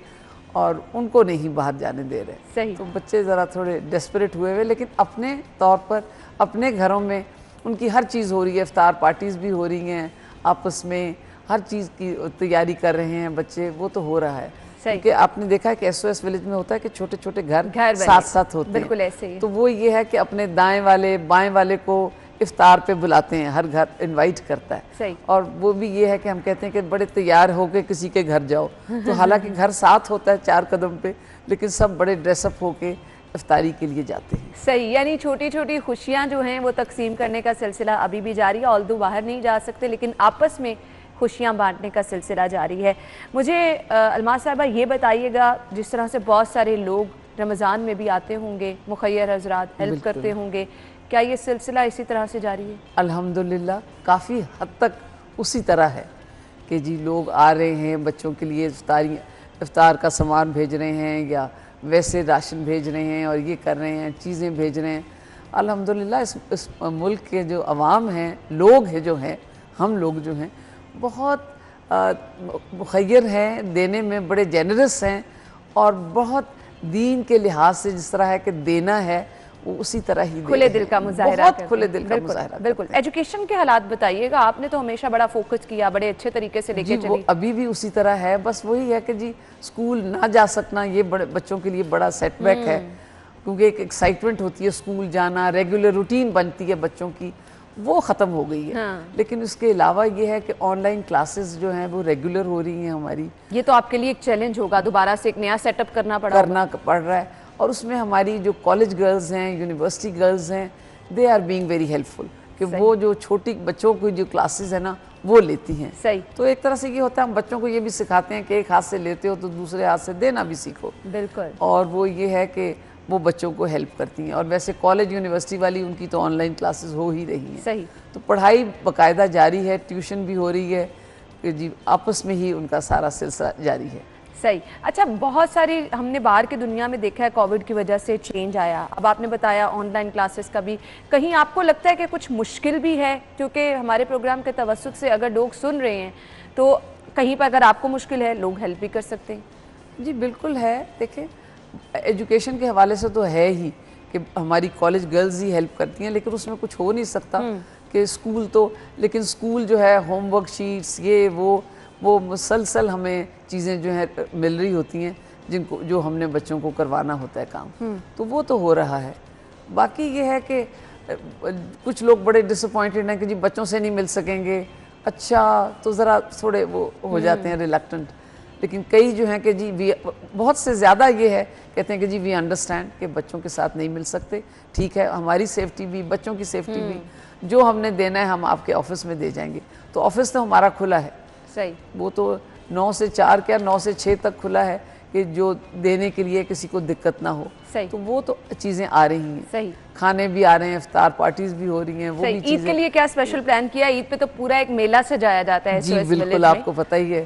और उनको नहीं बाहर जाने दे रहे। सही। तो बच्चे ज़रा थोड़े डेस्परेट हुए हुए, लेकिन अपने तौर पर अपने घरों में उनकी हर चीज़ हो रही है, इफ्तार पार्टीज़ भी हो रही हैं, आपस में हर चीज़ की तैयारी कर रहे हैं बच्चे, वो तो हो रहा है। क्योंकि आपने देखा है कि SOS विलेज में होता है कि छोटे छोटे घर साथ साथ होते हैं, बिल्कुल ऐसे ही। तो वो ये है कि अपने दाएं वाले बाएं वाले को इफ्तार पे बुलाते हैं, हर घर इनवाइट करता है। सही। और वो भी ये है कि हम कहते हैं कि बड़े तैयार होके किसी के घर जाओ, तो हालांकि घर साथ होता है 4 कदम पे, लेकिन सब बड़े ड्रेसअप होके इफ्तारी के लिए जाते हैं। सही, यानी छोटी छोटी खुशियाँ जो हैं वो तकसीम करने का सिलसिला अभी भी जारी है, ऑल्दो बाहर नहीं जा सकते लेकिन आपस में खुशियाँ बांटने का सिलसिला जारी है। मुझे अलमास साहिबा ये बताइएगा, जिस तरह से बहुत सारे लोग रमज़ान में भी आते होंगे, मुखैर हजरात हेल्प करते होंगे, क्या ये सिलसिला इसी तरह से जारी है? अल्हम्दुलिल्लाह काफ़ी हद तक उसी तरह है कि जी लोग आ रहे हैं बच्चों के लिए, इफ्तार का सामान भेज रहे हैं या वैसे राशन भेज रहे हैं और ये कर रहे हैं, चीज़ें भेज रहे हैं। अल्हम्दुलिल्लाह इस मुल्क के जो अवाम हैं, लोग हैं जो हैं, हम लोग जो हैं बहुत मुखैर हैं, देने में बड़े जेनरस हैं, और बहुत दीन के लिहाज से जिस तरह है कि देना है वो उसी तरह ही खुले दिल का मुजाहिरा, बहुत खुले दिल का मुजाहिरा। बिल्कुल। एजुकेशन के हालात बताइएगा, आपने तो हमेशा बड़ा फोकस किया, बड़े अच्छे तरीके से लेके चली। वो अभी भी उसी तरह है, बस वही है कि जी स्कूल ना जा सकना ये बड़े बच्चों के लिए बड़ा सेटबैक है, क्योंकि एक एक्साइटमेंट होती है स्कूल जाना, रेगुलर रूटीन बनती है बच्चों की, वो ख़त्म हो गई है। लेकिन उसके अलावा ये है कि ऑनलाइन क्लासेस जो हैं वो रेगुलर हो रही हैं हमारी। ये तो आपके लिए एक चैलेंज होगा, दोबारा से एक नया सेटअप करना पड़ रहा है, और उसमें हमारी जो कॉलेज गर्ल्स हैं, यूनिवर्सिटी गर्ल्स हैं, they are being very helpful कि वो जो छोटी बच्चों की जो क्लासेस है ना वो लेती हैं। सही। तो एक तरह से ये होता है, हम बच्चों को ये भी सिखाते हैं कि एक हाथ से लेते हो तो दूसरे हाथ से देना भी सीखो। बिल्कुल। और वो ये है कि वो बच्चों को हेल्प करती हैं, और वैसे कॉलेज यूनिवर्सिटी वाली उनकी तो ऑनलाइन क्लासेस हो ही रही हैं। सही। तो पढ़ाई बाकायदा जारी है, ट्यूशन भी हो रही है, कि जी आपस में ही उनका सारा सिलसिला जारी है। सही। अच्छा, बहुत सारी हमने बाहर की दुनिया में देखा है, कोविड की वजह से चेंज आया। अब आपने बताया ऑनलाइन क्लासेस का भी, कहीं आपको लगता है कि कुछ मुश्किल भी है? क्योंकि हमारे प्रोग्राम के तवज्जुद से अगर लोग सुन रहे हैं तो कहीं पर अगर आपको मुश्किल है, लोग हेल्प भी कर सकते हैं। जी बिल्कुल है। देखें, एजुकेशन के हवाले से तो है ही कि हमारी कॉलेज गर्ल्स ही हेल्प करती हैं, लेकिन उसमें कुछ हो नहीं सकता कि स्कूल तो, लेकिन स्कूल जो है होमवर्क शीट्स ये वो मुसलसल हमें चीज़ें जो है मिल रही होती हैं जिनको जो हमने बच्चों को करवाना होता है काम, तो वो तो हो रहा है। बाकी ये है कि कुछ लोग बड़े डिसअपॉइंटेड हैं कि जी बच्चों से नहीं मिल सकेंगे, अच्छा तो ज़रा थोड़े वो हो जाते हैं रिलक्टेंट। लेकिन कई जो हैं कि जी बहुत से ज़्यादा ये है, कहते हैं कि जी वी अंडरस्टैंड कि बच्चों के साथ नहीं मिल सकते, ठीक है, हमारी सेफ्टी भी, बच्चों की सेफ्टी भी, जो हमने देना है हम आपके ऑफिस में दे जाएंगे। तो ऑफिस तो हमारा खुला है, सही, वो तो 9 से 4 क्या 9 से 6 तक खुला है कि जो देने के लिए किसी को दिक्कत ना हो। सही। तो वो तो चीज़ें आ रही हैं, सही, खाने भी आ रहे हैं, इफ्तार पार्टीज भी हो रही हैं, वो भी ईद के लिए क्या स्पेशल प्लान किया? ईद पे तो पूरा एक मेला सजाया जाता है। जी बिल्कुल, आपको पता ही है।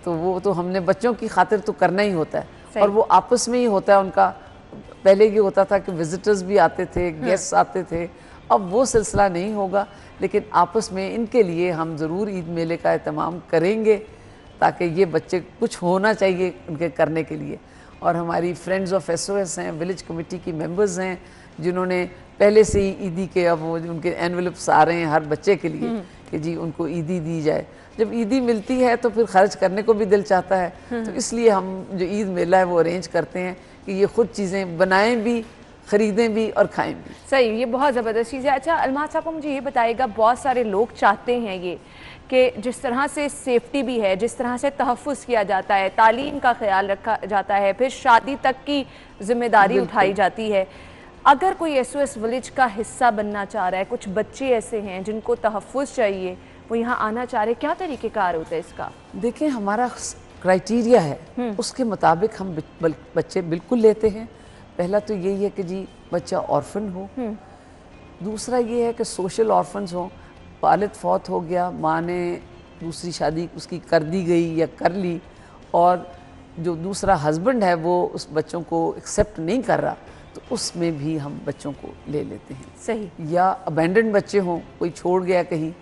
तो वो तो हमने बच्चों की खातिर तो करना ही होता है, और वो आपस में ही होता है उनका। पहले ये होता था कि विजिटर्स भी आते थे, गेस्ट आते थे, अब वो सिलसिला नहीं होगा, लेकिन आपस में इनके लिए हम ज़रूर ईद मेले का एहतमाम करेंगे ताकि ये बच्चे कुछ होना चाहिए उनके करने के लिए। और हमारी फ्रेंड्स ऑफ SOS हैं, विलेज कमेटी की मेंबर्स हैं, जिन्होंने पहले से ही ईदी के, अब वो उनके एनवेलप्स आ रहे हैं हर बच्चे के लिए कि जी उनको ईदी दी जाए। जब ईदी मिलती है तो फिर खर्च करने को भी दिल चाहता है, तो इसलिए हम जो ईद मेला है वो अरेंज करते हैं कि ये खुद चीज़ें बनाएं भी, ख़रीदें भी और खाएं भी। सही, ये बहुत ज़बरदस्त चीज़ है। अच्छा अलमाज साहब, मुझे ये बताइएगा, बहुत सारे लोग चाहते हैं ये कि जिस तरह से सेफ्टी भी है, जिस तरह से तहफ़्फ़ुज़ किया जाता है, तालीम का ख्याल रखा जाता है, फिर शादी तक की जिम्मेदारी उठाई जाती है, अगर कोई SOS विलेज का हिस्सा बनना चाह रहा है, कुछ बच्चे ऐसे हैं जिनको तहफ़्फ़ुज़ चाहिए, वो यहाँ आना चाह रहे, क्या तरीक़ेकार होता है इसका? देखिए, हमारा क्राइटेरिया है, उसके मुताबिक हम बच्चे बिल्कुल लेते हैं। पहला तो यही है कि जी बच्चा ऑर्फन हो, दूसरा ये है कि सोशल ऑर्फन्स हो, वालिद फौत हो गया, माँ ने दूसरी शादी उसकी कर दी गई या कर ली, और जो दूसरा हस्बैंड है वो उस बच्चों को एक्सेप्ट नहीं कर रहा, तो उसमें भी हम बच्चों को ले लेते हैं। सही। या अबेंडन बच्चे हों, कोई छोड़ गया कहीं,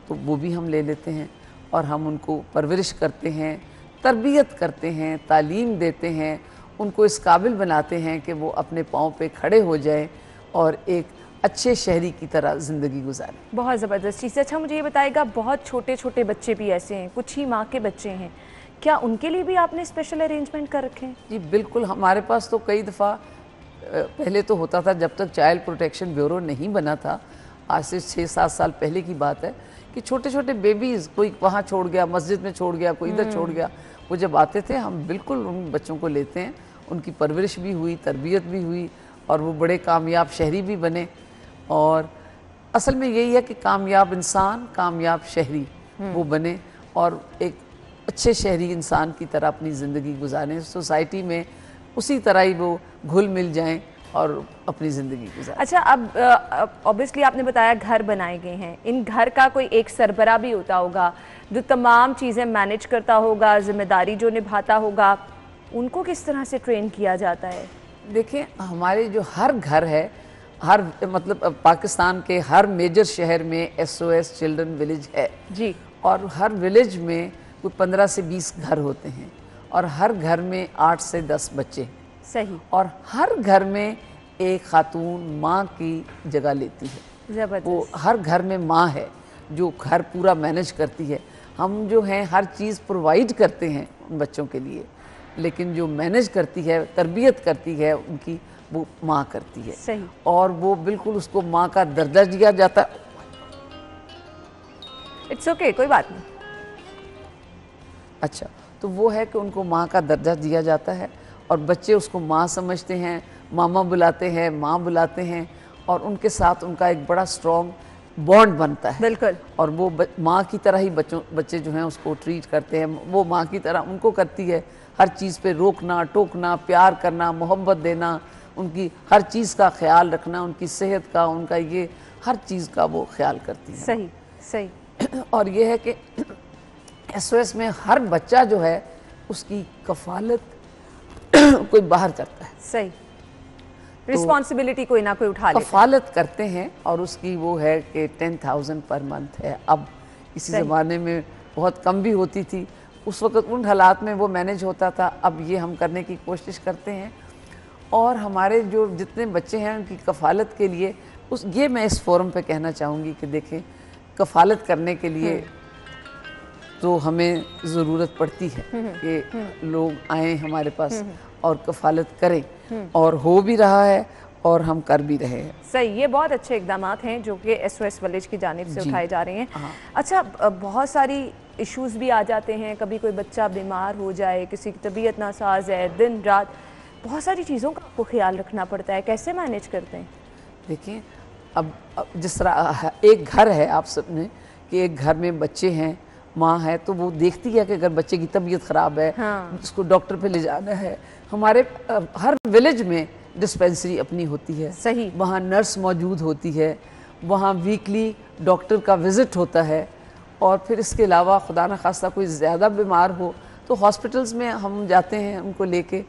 तो वो भी हम ले लेते हैं, और हम उनको परवरिश करते हैं, तरबियत करते हैं, तालीम देते हैं, उनको इस काबिल बनाते हैं कि वो अपने पाँव पे खड़े हो जाएं और एक अच्छे शहरी की तरह ज़िंदगी गुजारें। बहुत ज़बरदस्त चीज़ है। अच्छा मुझे ये बताइएगा, बहुत छोटे छोटे बच्चे भी ऐसे हैं, कुछ ही माँ के बच्चे हैं, क्या उनके लिए भी आपने स्पेशल अरेंजमेंट कर रखे हैं? जी बिल्कुल, हमारे पास तो कई दफ़ा, पहले तो होता था जब तक चाइल्ड प्रोटेक्शन ब्यूरो नहीं बना था, आज से 6-7 साल पहले की बात है, कि छोटे छोटे बेबीज़ कोई वहाँ छोड़ गया, मस्जिद में छोड़ गया, कोई इधर छोड़ गया, वो जब आते थे हम बिल्कुल उन बच्चों को लेते हैं, उनकी परवरिश भी हुई, तरबियत भी हुई, और वो बड़े कामयाब शहरी भी बने। और असल में यही है कि कामयाब इंसान, कामयाब शहरी वो बने, और एक अच्छे शहरी इंसान की तरह अपनी ज़िंदगी गुजारें, सोसाइटी में उसी तरह ही वो घुल मिल जाएं और अपनी ज़िंदगी गुजारें। अच्छा, अब ऑब्वियसली आपने बताया घर बनाए गए हैं, इन घर का कोई एक सरबरा भी होता होगा जो तमाम चीज़ें मैनेज करता होगा, जिम्मेदारी जो निभाता होगा, उनको किस तरह से ट्रेन किया जाता है? देखिए, हमारे जो हर घर है, हर मतलब पाकिस्तान के हर मेजर शहर में SOS चिल्ड्रन विलेज है जी, और हर विलेज में कोई 15 से 20 घर होते हैं, और हर घर में 8 से 10 बच्चे। सही। और हर घर में एक खातून माँ की जगह लेती है। ज़बरदस्त। वो हर घर में माँ है जो घर पूरा मैनेज करती है। हम जो हैं हर चीज़ प्रोवाइड करते हैं उन बच्चों के लिए, लेकिन जो मैनेज करती है, तरबियत करती है उनकी, वो माँ करती है। सही। और वो बिल्कुल उसको माँ का दर्जा दिया जाता है। इट्स ओके, कोई बात नहीं। अच्छा, तो वो है कि उनको माँ का दर्जा दिया जाता है, और बच्चे उसको माँ समझते हैं, मामा बुलाते हैं, माँ बुलाते हैं, और उनके साथ उनका एक बड़ा स्ट्रॉन्ग बॉन्ड बनता है। बिल्कुल। और वो माँ की तरह ही बच्चे जो हैं उसको ट्रीट करते हैं, वो माँ की तरह उनको करती है। हर चीज़ पे रोकना, टोकना, प्यार करना, मोहब्बत देना, उनकी हर चीज़ का ख्याल रखना, उनकी सेहत का, उनका ये हर चीज़ का वो ख्याल करती है। सही, सही। और ये है कि SOS में हर बच्चा जो है उसकी कफालत कोई बाहर करता है, सही, रिस्पॉन्सिबिलिटी कोई ना कोई उठा लेता है। कफालत करते हैं और उसकी वो है कि 10,000 पर मंथ है। अब इसी ज़माने में बहुत कम भी होती थी, उस वक़्त उन हालात में वो मैनेज होता था। अब ये हम करने की कोशिश करते हैं और हमारे जो जितने बच्चे हैं उनकी कफालत के लिए ये मैं इस फोरम पे कहना चाहूँगी कि देखें, कफालत करने के लिए तो हमें ज़रूरत पड़ती है कि लोग आएँ हमारे पास और कफालत करें, और हो भी रहा है और हम कर भी रहे हैं। सही, ये बहुत अच्छे इकदाम हैं जो कि SOS विलेज की जानिब से उठाए जा रहे हैं। अच्छा, बहुत सारी इश्यूज भी आ जाते हैं, कभी कोई बच्चा बीमार हो जाए, किसी की तबीयत नासाज है, दिन रात बहुत सारी चीज़ों का आपको ख्याल रखना पड़ता है, कैसे मैनेज करते हैं? देखिए, अब जिस तरह एक घर है, आप सबने कि एक घर में बच्चे हैं, माँ है, तो वो देखती है कि अगर बच्चे की तबीयत ख़राब है, उसको डॉक्टर पे ले जाना है। हमारे हर विलेज में डिस्पेंसरी अपनी होती है, सही, वहाँ नर्स मौजूद होती है, वहाँ वीकली डॉक्टर का विज़िट होता है, और फिर इसके अलावा खुदा न खास्ता कोई ज़्यादा बीमार हो तो हॉस्पिटल्स में हम जाते हैं उनको लेके।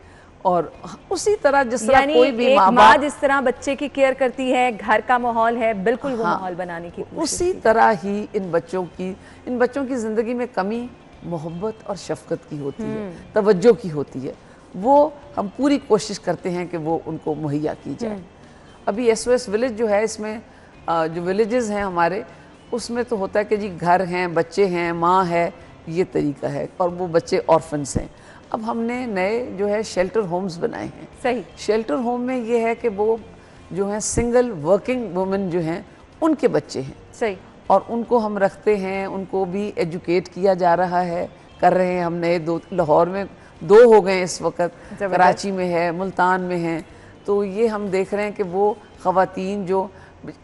और उसी तरह जिस तरह कोई भी माँ जिस तरह बच्चे की केयर करती है, घर का माहौल है, बिल्कुल वो माहौल बनाने की उसी तरह ही इन बच्चों की ज़िंदगी में कमी मोहब्बत और शफकत की होती है, तवज्जो की होती है, वो हम पूरी कोशिश करते हैं कि वो उनको मुहैया की जाए। अभी SOS विलेज जो है, इसमें जो विलेजेस हैं हमारे, उसमें तो होता है कि जी घर हैं, बच्चे हैं, माँ है, ये तरीका है, और वो बच्चे ऑर्फन्स हैं। अब हमने नए जो है शेल्टर होम्स बनाए हैं। सही, शेल्टर होम में ये है कि वो जो है सिंगल वर्किंग वुमेन जो हैं उनके बच्चे हैं। सही, और उनको हम रखते हैं, उनको भी एजुकेट किया जा रहा है, कर रहे हैं। हम नए 2 लाहौर में 2 हो गए इस वक्त, कराची में है, मुल्तान में है। तो ये हम देख रहे हैं कि वो ख़वातीन जो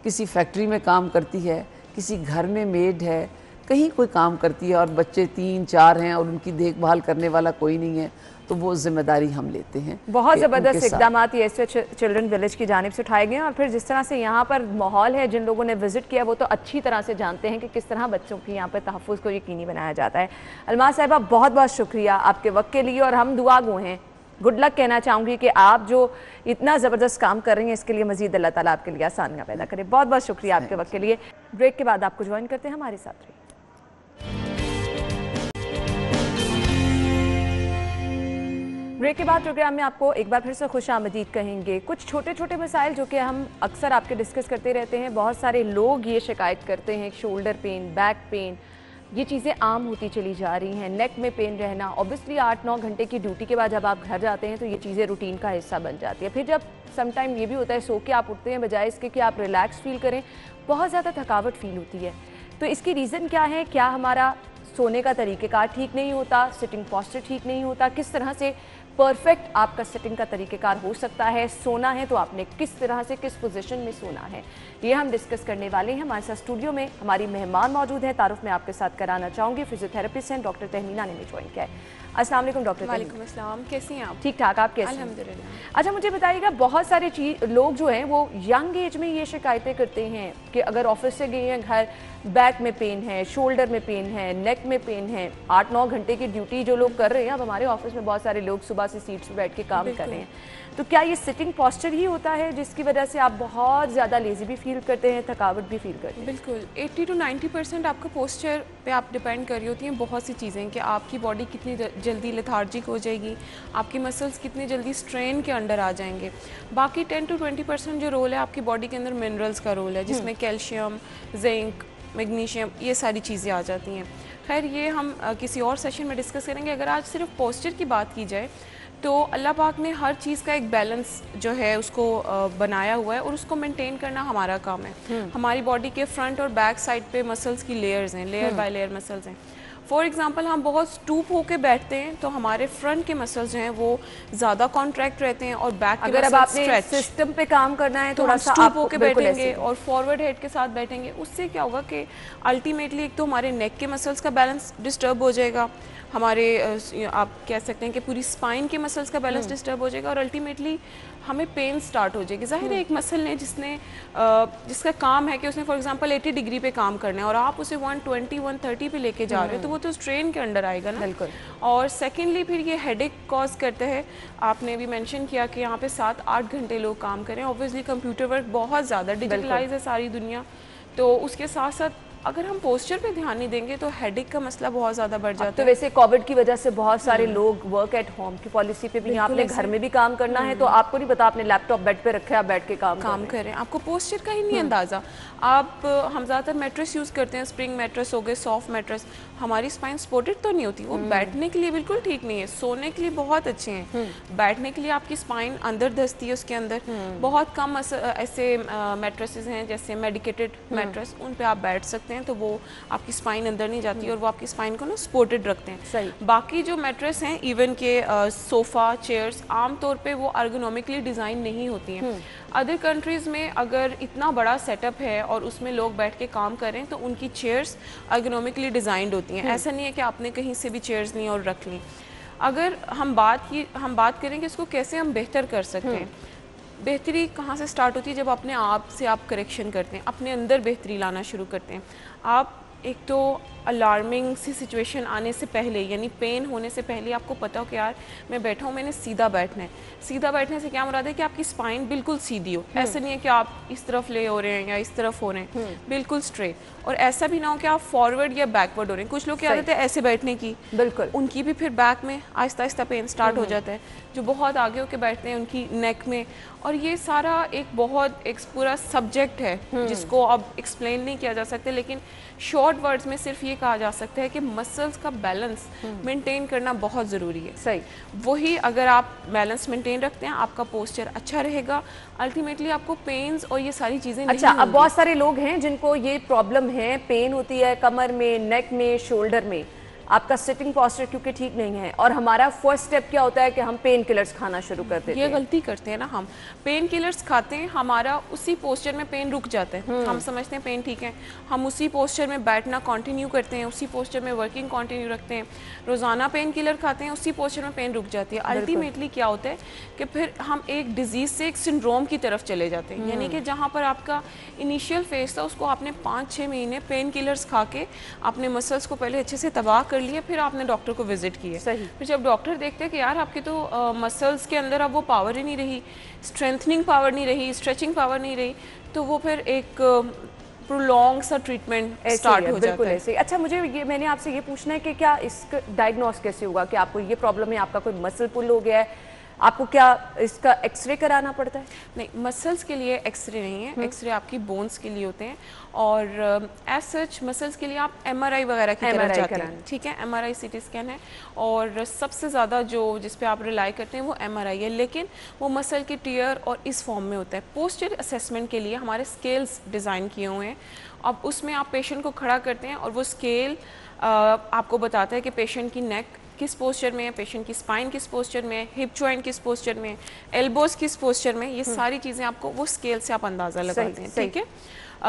किसी फैक्ट्री में काम करती है, किसी घर में मेड है, कहीं कोई काम करती है, और बच्चे 3-4 हैं और उनकी देखभाल करने वाला कोई नहीं है, तो वो जिम्मेदारी हम लेते हैं। बहुत ज़बरदस्त इकदाम ये SOS चिल्ड्रन विलेज की जानिब से उठाए गए हैं, और फिर जिस तरह से यहाँ पर माहौल है, जिन लोगों ने विजिट किया वो तो अच्छी तरह से जानते हैं कि किस तरह बच्चों की यहाँ पर तहफ़्फ़ुज़ को यकीनी बनाया जाता है। अलमास साहिबा, बहुत बहुत शुक्रिया आपके वक्त के लिए, और हम दुआ गो हैं, गुड लक कहना चाहूँगी कि आप जो इतना ज़बरदस्त काम कर रही हैं, इसके लिए मज़ीद अल्लाह ताला आपके लिए आसानियाँ पैदा करे। बहुत बहुत शुक्रिया आपके वक्त के लिए। ब्रेक के बाद आपको ज्वाइन करते हैं, हमारे साथ रहिए। ब्रेक के बाद प्रोग्राम में आपको एक बार फिर से खुश आमदीद कहेंगे। कुछ छोटे छोटे मसाइल जो कि हम अक्सर आपके डिस्कस करते रहते हैं, बहुत सारे लोग ये शिकायत करते हैं, शोल्डर पेन, बैक पेन, ये चीज़ें आम होती चली जा रही हैं। नेक में पेन रहना, ऑब्वियसली 8-9 घंटे की ड्यूटी के बाद जब आप घर जाते हैं तो ये चीज़ें रूटीन का हिस्सा बन जाती है। फिर जब समटाइम ये भी होता है सो के आप उठते हैं, बजाय इसके कि आप रिलैक्स फील करें, बहुत ज़्यादा थकावट फील होती है। तो इसकी रीज़न क्या है? क्या हमारा सोने का तरीक़ेकार ठीक नहीं होता, सिटिंग पोस्चर ठीक नहीं होता? किस तरह से परफेक्ट आपका सिटिंग का तरीक़ेकार हो सकता है? सोना है तो आपने किस तरह से, किस पोजीशन में सोना है, ये हम डिस्कस करने वाले हैं। हमारे साथ स्टूडियो में हमारी मेहमान मौजूद है। तारुफ में आपके साथ कराना चाहूँगी, फिजियोथेरेपिस्ट हैं डॉक्टर तहमीना ने भी ज्वाइन किया है। अस्सलाम वालेकुम डॉक्टर। वालेकुम अस्सलाम, कैसी हैं आप? ठीक ठाक, आप कैसे? अल्हम्दुलिल्लाह। अच्छा, मुझे बताइएगा, बहुत सारे लोग जो हैं वो यंग एज में ये शिकायतें करते हैं कि अगर ऑफिस से गए हैं घर, बैक में पेन है, शोल्डर में पेन है, नेक में पेन है। 8-9 घंटे की ड्यूटी जो लोग कर रहे हैं, अब हमारे ऑफिस में बहुत सारे लोग सुबह से सीट्स पे बैठ के काम कर रहे हैं, तो क्या ये सिटिंग पोस्चर ही होता है जिसकी वजह से आप बहुत ज़्यादा लेजी भी फील करते हैं, थकावट भी फील करते हैं? बिल्कुल, 80 to 90% आपका पोस्चर पे आप डिपेंड कर रही होती हैं बहुत सी चीज़ें, कि आपकी बॉडी कितनी जल्दी लेथार्जिक हो जाएगी, आपकी मसल्स कितनी जल्दी स्ट्रेन के अंडर आ जाएंगे। बाकी 10 to 20% जो रोल है आपकी बॉडी के अंदर मिनरल्स का रोल है, जिसमें कैल्शियम, जिंक, मैग्नीशियम, ये सारी चीज़ें आ जाती हैं। खैर, ये हम किसी और सेशन में डिस्कस करेंगे। अगर आज सिर्फ पोस्चर की बात की जाए तो अल्लाह पाक ने हर चीज़ का एक बैलेंस जो है उसको बनाया हुआ है, और उसको मेंटेन करना हमारा काम है। हमारी बॉडी के फ्रंट और बैक साइड पे मसल्स की लेयर्स हैं, लेयर बाय लेयर मसल्स हैं। फॉर एग्जांपल, हम बहुत स्टूप होके बैठते हैं तो हमारे फ्रंट के मसल्स जो हैं वो ज़्यादा कॉन्ट्रैक्ट रहते हैं, और बैक के अगर अब आपने सिस्टम पे काम करना है, थोड़ा सा स्टूप होके बैठेंगे और फॉरवर्ड हेड के साथ बैठेंगे, उससे क्या होगा कि अल्टीमेटली एक तो हमारे नेक के मसल्स का बैलेंस डिस्टर्ब हो जाएगा, हमारे आप कह सकते हैं कि पूरी स्पाइन के मसल्स का बैलेंस डिस्टर्ब हो जाएगा और अल्टीमेटली हमें पेन स्टार्ट हो जाएगी। जाहिर है एक मसल ने जिसका काम है कि उसने फॉर एग्जांपल 80 डिग्री पे काम करना है और आप उसे 120 130 पे लेके जा रहे हो तो वो तो स्ट्रेन के अंडर आएगा ना। बिल्कुल। और सेकेंडली फिर ये हेडेक कॉज करता है। आपने भी मेंशन किया कि यहाँ पे 7-8 घंटे लोग काम करें। ऑब्वियसली कंप्यूटर वर्क बहुत ज़्यादा डिजिटलाइज है सारी दुनिया, तो उसके साथ साथ अगर हम पोस्चर पे ध्यान नहीं देंगे तो हेडेक का मसला बहुत ज़्यादा बढ़ जाता है। तो वैसे कोविड की वजह से बहुत सारे लोग वर्क एट होम की पॉलिसी पे भी, आपने घर में भी काम करना है तो आपको नहीं पता, आपने लैपटॉप बेड पे रखा है, आप बैठ के काम कर रहे हैं, आपको पोस्चर का ही नहीं अंदाज़ा। हम ज़्यादातर मैट्रेस यूज़ करते हैं, स्प्रिंग मैट्रेस हो गए, सॉफ्ट मैट्रेस, हमारी स्पाइन सपोर्टेड तो नहीं होती, वो बैठने के लिए बिल्कुल ठीक नहीं है, सोने के लिए बहुत अच्छे हैं, बैठने के लिए आपकी स्पाइन अंदर धंसती है, उसके अंदर बहुत कम ऐसे मैट्रेसेस हैं जैसे मेडिकेटेड मैट्रेस, उन पे आप बैठ सकते हैं तो वो आपकी स्पाइन अंदर नहीं जाती और वो आपकी स्पाइन को ना सपोर्टेड रखते हैं। सही। बाकी जो मैट्रेस हैं इवन के सोफ़ा चेयर्स आमतौर पे वो अर्गोनॉमिकली डिज़ाइन नहीं होती हैं। अदर कंट्रीज़ में अगर इतना बड़ा सेटअप है और उसमें लोग बैठ के काम करें तो उनकी चेयर्स अर्गोनॉमिकली डिज़ाइंड होती हैं। ऐसा नहीं है कि आपने कहीं से भी चेयर्स ली और रख ली। अगर हम बात करें कि इसको कैसे हम बेहतर कर सकते हैं, बेहतरी कहाँ से स्टार्ट होती है? जब अपने आप से आप करेक्शन करते हैं, अपने अंदर बेहतरी लाना शुरू करते हैं। आप एक तो अलार्मिंग सी सिचुएशन आने से पहले, यानी पेन होने से पहले आपको पता हो कि यार मैं बैठा हूँ, मैंने सीधा बैठना है। सीधा बैठने से क्या मुराद है कि आपकी स्पाइन बिल्कुल सीधी हो। ऐसा नहीं है कि आप इस तरफ ले हो रहे हैं या इस तरफ हो रहे हैं, बिल्कुल स्ट्रेट। और ऐसा भी ना हो कि आप फॉरवर्ड या बैकवर्ड हो रहे हैं। कुछ लोग की आदत है ऐसे बैठने की, बिल्कुल, उनकी भी फिर बैक में आहिस्ता आहिस्ता पेन स्टार्ट हो जाता है। जो बहुत आगे होके बैठते हैं उनकी नेक में, और ये सारा एक पूरा सब्जेक्ट है जिसको अब एक्सप्लेन नहीं किया जा सकता, लेकिन शॉर्ट वर्ड्स में सिर्फ ये कहा जा सकता है कि मसल्स का बैलेंस मेंटेन करना बहुत ज़रूरी है। सही। वही अगर आप बैलेंस मेंटेन रखते हैं, आपका पोस्चर अच्छा रहेगा, अल्टीमेटली आपको पेन्स और ये सारी चीज़ें अच्छा, अब बहुत सारे लोग हैं जिनको ये प्रॉब्लम है, पेन होती है कमर में, नेक में, शोल्डर में, आपका सिटिंग पोस्चर क्योंकि ठीक नहीं है, और हमारा फर्स्ट स्टेप क्या होता है कि हम पेन किलर्स खाना शुरू कर देते हैं। ये गलती करते हैं ना, हम पेन किलर्स खाते हैं, हमारा उसी पोस्चर में पेन रुक जाता है। हम समझते हैं पेन ठीक है, हम उसी पोस्चर में बैठना कंटिन्यू करते हैं, उसी पोस्चर में वर्किंग कंटिन्यू रखते हैं, रोज़ाना पेन किलर खाते हैं, उसी पोस्चर में पेन रुक जाती है। अल्टीमेटली क्या होता है कि फिर हम एक डिजीज़ से एक सिंड्रोम की तरफ चले जाते हैं, यानी कि जहाँ पर आपका इनिशियल फेज था उसको आपने 5-6 महीने पेन किलर्स खा के अपने मसल्स को पहले अच्छे से तबाह कर लिए, फिर आपने डॉक्टर को विजिट किया। सही। फिर जब डॉक्टर देखते हैं कि यार आपके तो मसल्स के अंदर अब वो पावर ही नहीं रही, स्ट्रेंथनिंग पावर नहीं रही, स्ट्रेचिंग पावर नहीं रही, तो वो फिर एक प्रोलॉन्ग सा ट्रीटमेंट स्टार्ट हो जाता है। ऐसे। अच्छा, मैंने आपसे ये पूछना है कि क्या इसका डायग्नोस कैसे होगा कि आपको ये प्रॉब्लम है, आपका कोई मसल पुल हो गया है, आपको क्या इसका एक्सरे कराना पड़ता है? नहीं, मसल्स के लिए एक्सरे नहीं है, एक्सरे आपकी बोन्स के लिए होते हैं, और एज सच मसल्स के लिए आप MRI वगैरह की तरफ जाते हैं। ठीक है, MRI CT स्कैन है, और सबसे ज़्यादा जिस पे आप रिलाई करते हैं वो MRI है, लेकिन वो मसल की टीयर और इस फॉर्म में होता है। पोस्चर असेसमेंट के लिए हमारे स्केल्स डिज़ाइन किए हुए हैं, अब उसमें आप पेशेंट को खड़ा करते हैं और वो स्केल आपको बताता है कि पेशेंट की नेक किस पोस्चर में है, पेशेंट की स्पाइन किस पोस्चर में है, हिप जॉइंट किस पोस्चर में है, एल्बोज किस पोस्चर में, ये सारी चीज़ें आपको वो स्केल से आप अंदाज़ा लगाते हैं। ठीक है,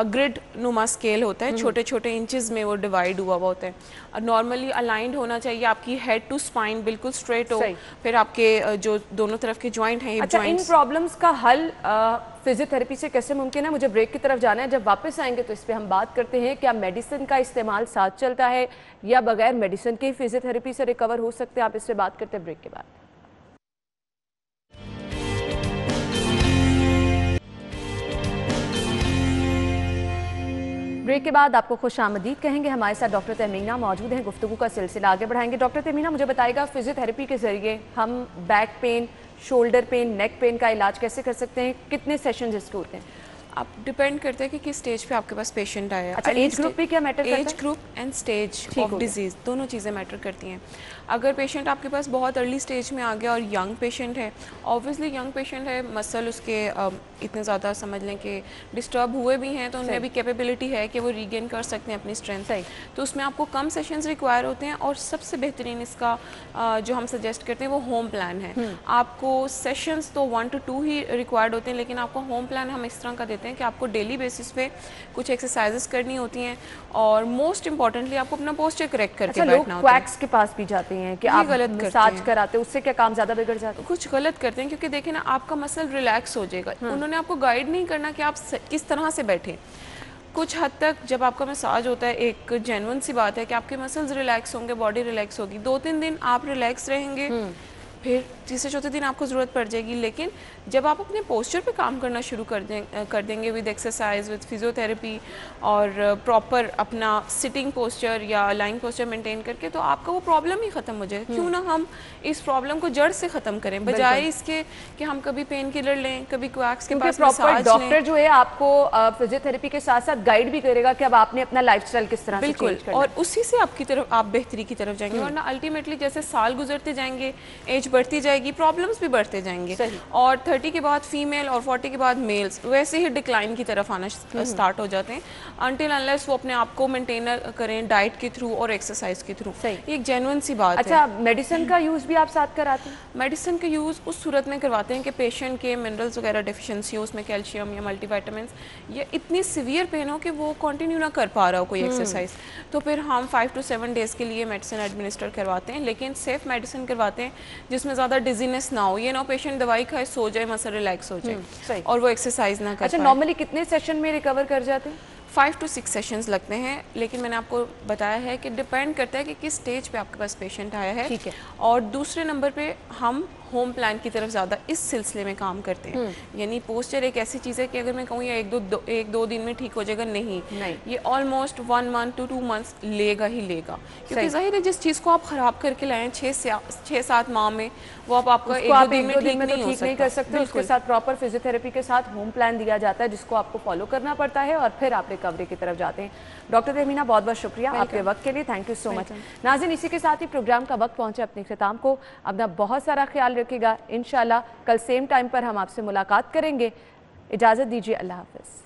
ग्रिड नुमा स्केल होता है, छोटे छोटे इंचेस में वो डिवाइड हुआ होता है। नॉर्मली अलाइंड होना चाहिए, आपकी हेड टू स्पाइन बिल्कुल स्ट्रेट हो, फिर आपके जो दोनों तरफ के जॉइंट हैं, अच्छा, इन प्रॉब्लम्स का हल फिजियोथेरेपी से कैसे मुमकिन है? मुझे ब्रेक की तरफ जाना है, जब वापस आएंगे तो इस पे हम बात करते हैं क्या मेडिसिन का इस्तेमाल साथ चलता है या बगैर मेडिसिन के फिजियोथेरेपी से रिकवर हो सकते हैं। आप इससे बात करते हैं ब्रेक के बाद। ब्रेक के बाद आपको खुश आमदीद कहेंगे। हमारे साथ डॉक्टर तहमीना मौजूद हैं, गुफ्तगू का सिलसिला आगे बढ़ाएंगे। डॉक्टर तहमीना, मुझे बताएगा फिजियोथेरेपी के जरिए हम back pain, shoulder pain, neck pain का इलाज कैसे कर सकते हैं? कितने सेशंस इसके होते हैं? आप डिपेंड करते हैं कि किस स्टेज पे आपके पास पेशेंट आया है। अच्छा, एज ग्रुप भी क्या मैटर करता है? Age group and stage of disease दोनों चीज़ें मैटर करती हैं। अगर पेशेंट आपके पास बहुत अर्ली स्टेज में आ गया और यंग पेशेंट है, ऑब्वियसली यंग पेशेंट है, मसल उसके इतने ज़्यादा समझ लें कि डिस्टर्ब हुए भी हैं, तो उनमें भी कैपेबिलिटी है कि वो रीगेन कर सकते हैं अपनी स्ट्रेंथ, तो उसमें आपको कम सेशंस रिक्वायर होते हैं। और सबसे बेहतरीन इसका जो हम सजेस्ट करते हैं वो होम प्लान है। आपको सेशंस तो 1 to 2 ही रिक्वायर्ड होते हैं, लेकिन आपको होम प्लान हम इस तरह का देते हैं कि आपको डेली बेसिस पे कुछ एक्सरसाइजेस करनी होती हैं, और मोस्ट इंपॉर्टेंटली आपको अपना पोस्चर करेक्ट करके बैठना होता है। क्वैक्स के पास भी जाते हैं कि आप गलत करते मसाज हैं। कराते हैं, उससे क्या काम ज़्यादा बिगड़ जाता है? कुछ गलत करते हैं, क्योंकि देखें ना, आपका मसल रिलैक्स हो जाएगा। उन्होंने आपको गाइड नहीं करना कि आप किस तरह से बैठें। कुछ हद तक जब आपका मसाज होता है, एक जेन्युइन सी बात है कि आपके मसल्स रिलैक्स होंगे, बॉडी रिलैक्स होगी, 2-3 दिन आप रिलैक्स रहेंगे, फिर तीसरे चौथे दिन आपको ज़रूरत पड़ जाएगी। लेकिन जब आप अपने पोस्चर पे काम करना शुरू कर देंगे विद एक्सरसाइज, विद फिजियोथेरेपी और प्रॉपर अपना सिटिंग पोस्चर या लाइंग पोस्चर मेंटेन करके, तो आपका वो प्रॉब्लम ही ख़त्म हो जाएगा। क्यों ना हम इस प्रॉब्लम को जड़ से ख़त्म करें, बजाय इसके कि हम कभी पेन किलर लें, कभी क्वैक्स के पास प्रॉपर डॉक्टर जो है आपको फिजियोथेरेपी के साथ साथ गाइड भी करेगा कि अब आपने अपना लाइफस्टाइल किस तरह से बिल्कुल, चेंज करना है। और उसी से आपकी तरफ आप बेहतरी की तरफ जाएंगे। वरना अल्टीमेटली जैसे साल गुजरते जाएंगे, एज बढ़ती जाएगी, प्रॉब्लम्स भी बढ़ते जाएंगे, और 30 के बाद फीमेल और 40 के बाद मेल्स वैसे ही डिक्लाइन की तरफ आना स्टार्ट हो जाते हैं, अनटिल अनलेस वो अपने आप को मेंटेन करें डाइट के थ्रू और एक्सरसाइज के थ्रू। एक जेन्युइन सी बात है। अच्छा, मेडिसिन का यूज भी आप साथ कराते हैं? मेडिसिन का यूज़ उस सूरत में करवाते हैं कि पेशेंट के मिनरल्स वगैरह डेफिशिएंसी हो, उसमें कैल्शियम या मल्टीविटामिन्स, या इतनी सीवियर पेन हो कि वो कंटिन्यू ना कर पा रहा हो कोई एक्सरसाइज, तो फिर हम 5 to 7 डेज़ के लिए मेडिसिन एडमिनिस्टर करवाते हैं। लेकिन सेफ मेडिसिन करवाते हैं जिसमें ज़्यादा डिजीनेस ना हो। ये ना पेशेंट दवाई खाए, सो जाए, मसल रिलैक्स हो जाए और वो एक्सरसाइज ना कर अच्छा, पाए। नॉर्मली कितने सेशन में रिकवर कर जाते हैं? 5 to 6 सेशंस लगते हैं, लेकिन मैंने आपको बताया है कि डिपेंड करता है कि किस स्टेज पे आपके पास पेशेंट आया है। ठीक है। और दूसरे नंबर पे हम होम प्लान की तरफ ज़्यादा इस सिलसिले में काम करते हैं। यानी पोस्चर एक ऐसी चीज़ है कि अगर मैं कहूँ या एक दो दिन में ठीक हो जाएगा, नहीं, ये ऑलमोस्ट 1 month to 2 months लेगा ही लेगा, क्योंकि जाहिर है जिस चीज़ को आप ख़राब करके लाएं 6-7 माह में, वो आपका एक दो दिन में ठीक नहीं कर सकते। उसके साथ प्रॉपर फिजियोथेरेपी के साथ होम प्लान दिया जाता है जिसको आपको फॉलो करना पड़ता है और फिर आप रिकवरी की तरफ जाते हैं। डॉक्टर तहमीना, बहुत बहुत शुक्रिया आपके वक्त के लिए, थैंक यू सो मच। नाज़रीन, इसी के साथ ही प्रोग्राम का वक्त पहुंचे अपने इख्तिताम को। अपना बहुत सारा ख्याल रखिएगा। इंशाल्लाह कल सेम टाइम पर हम आपसे मुलाकात करेंगे। इजाज़त दीजिए, अल्लाह हाफ़िज़।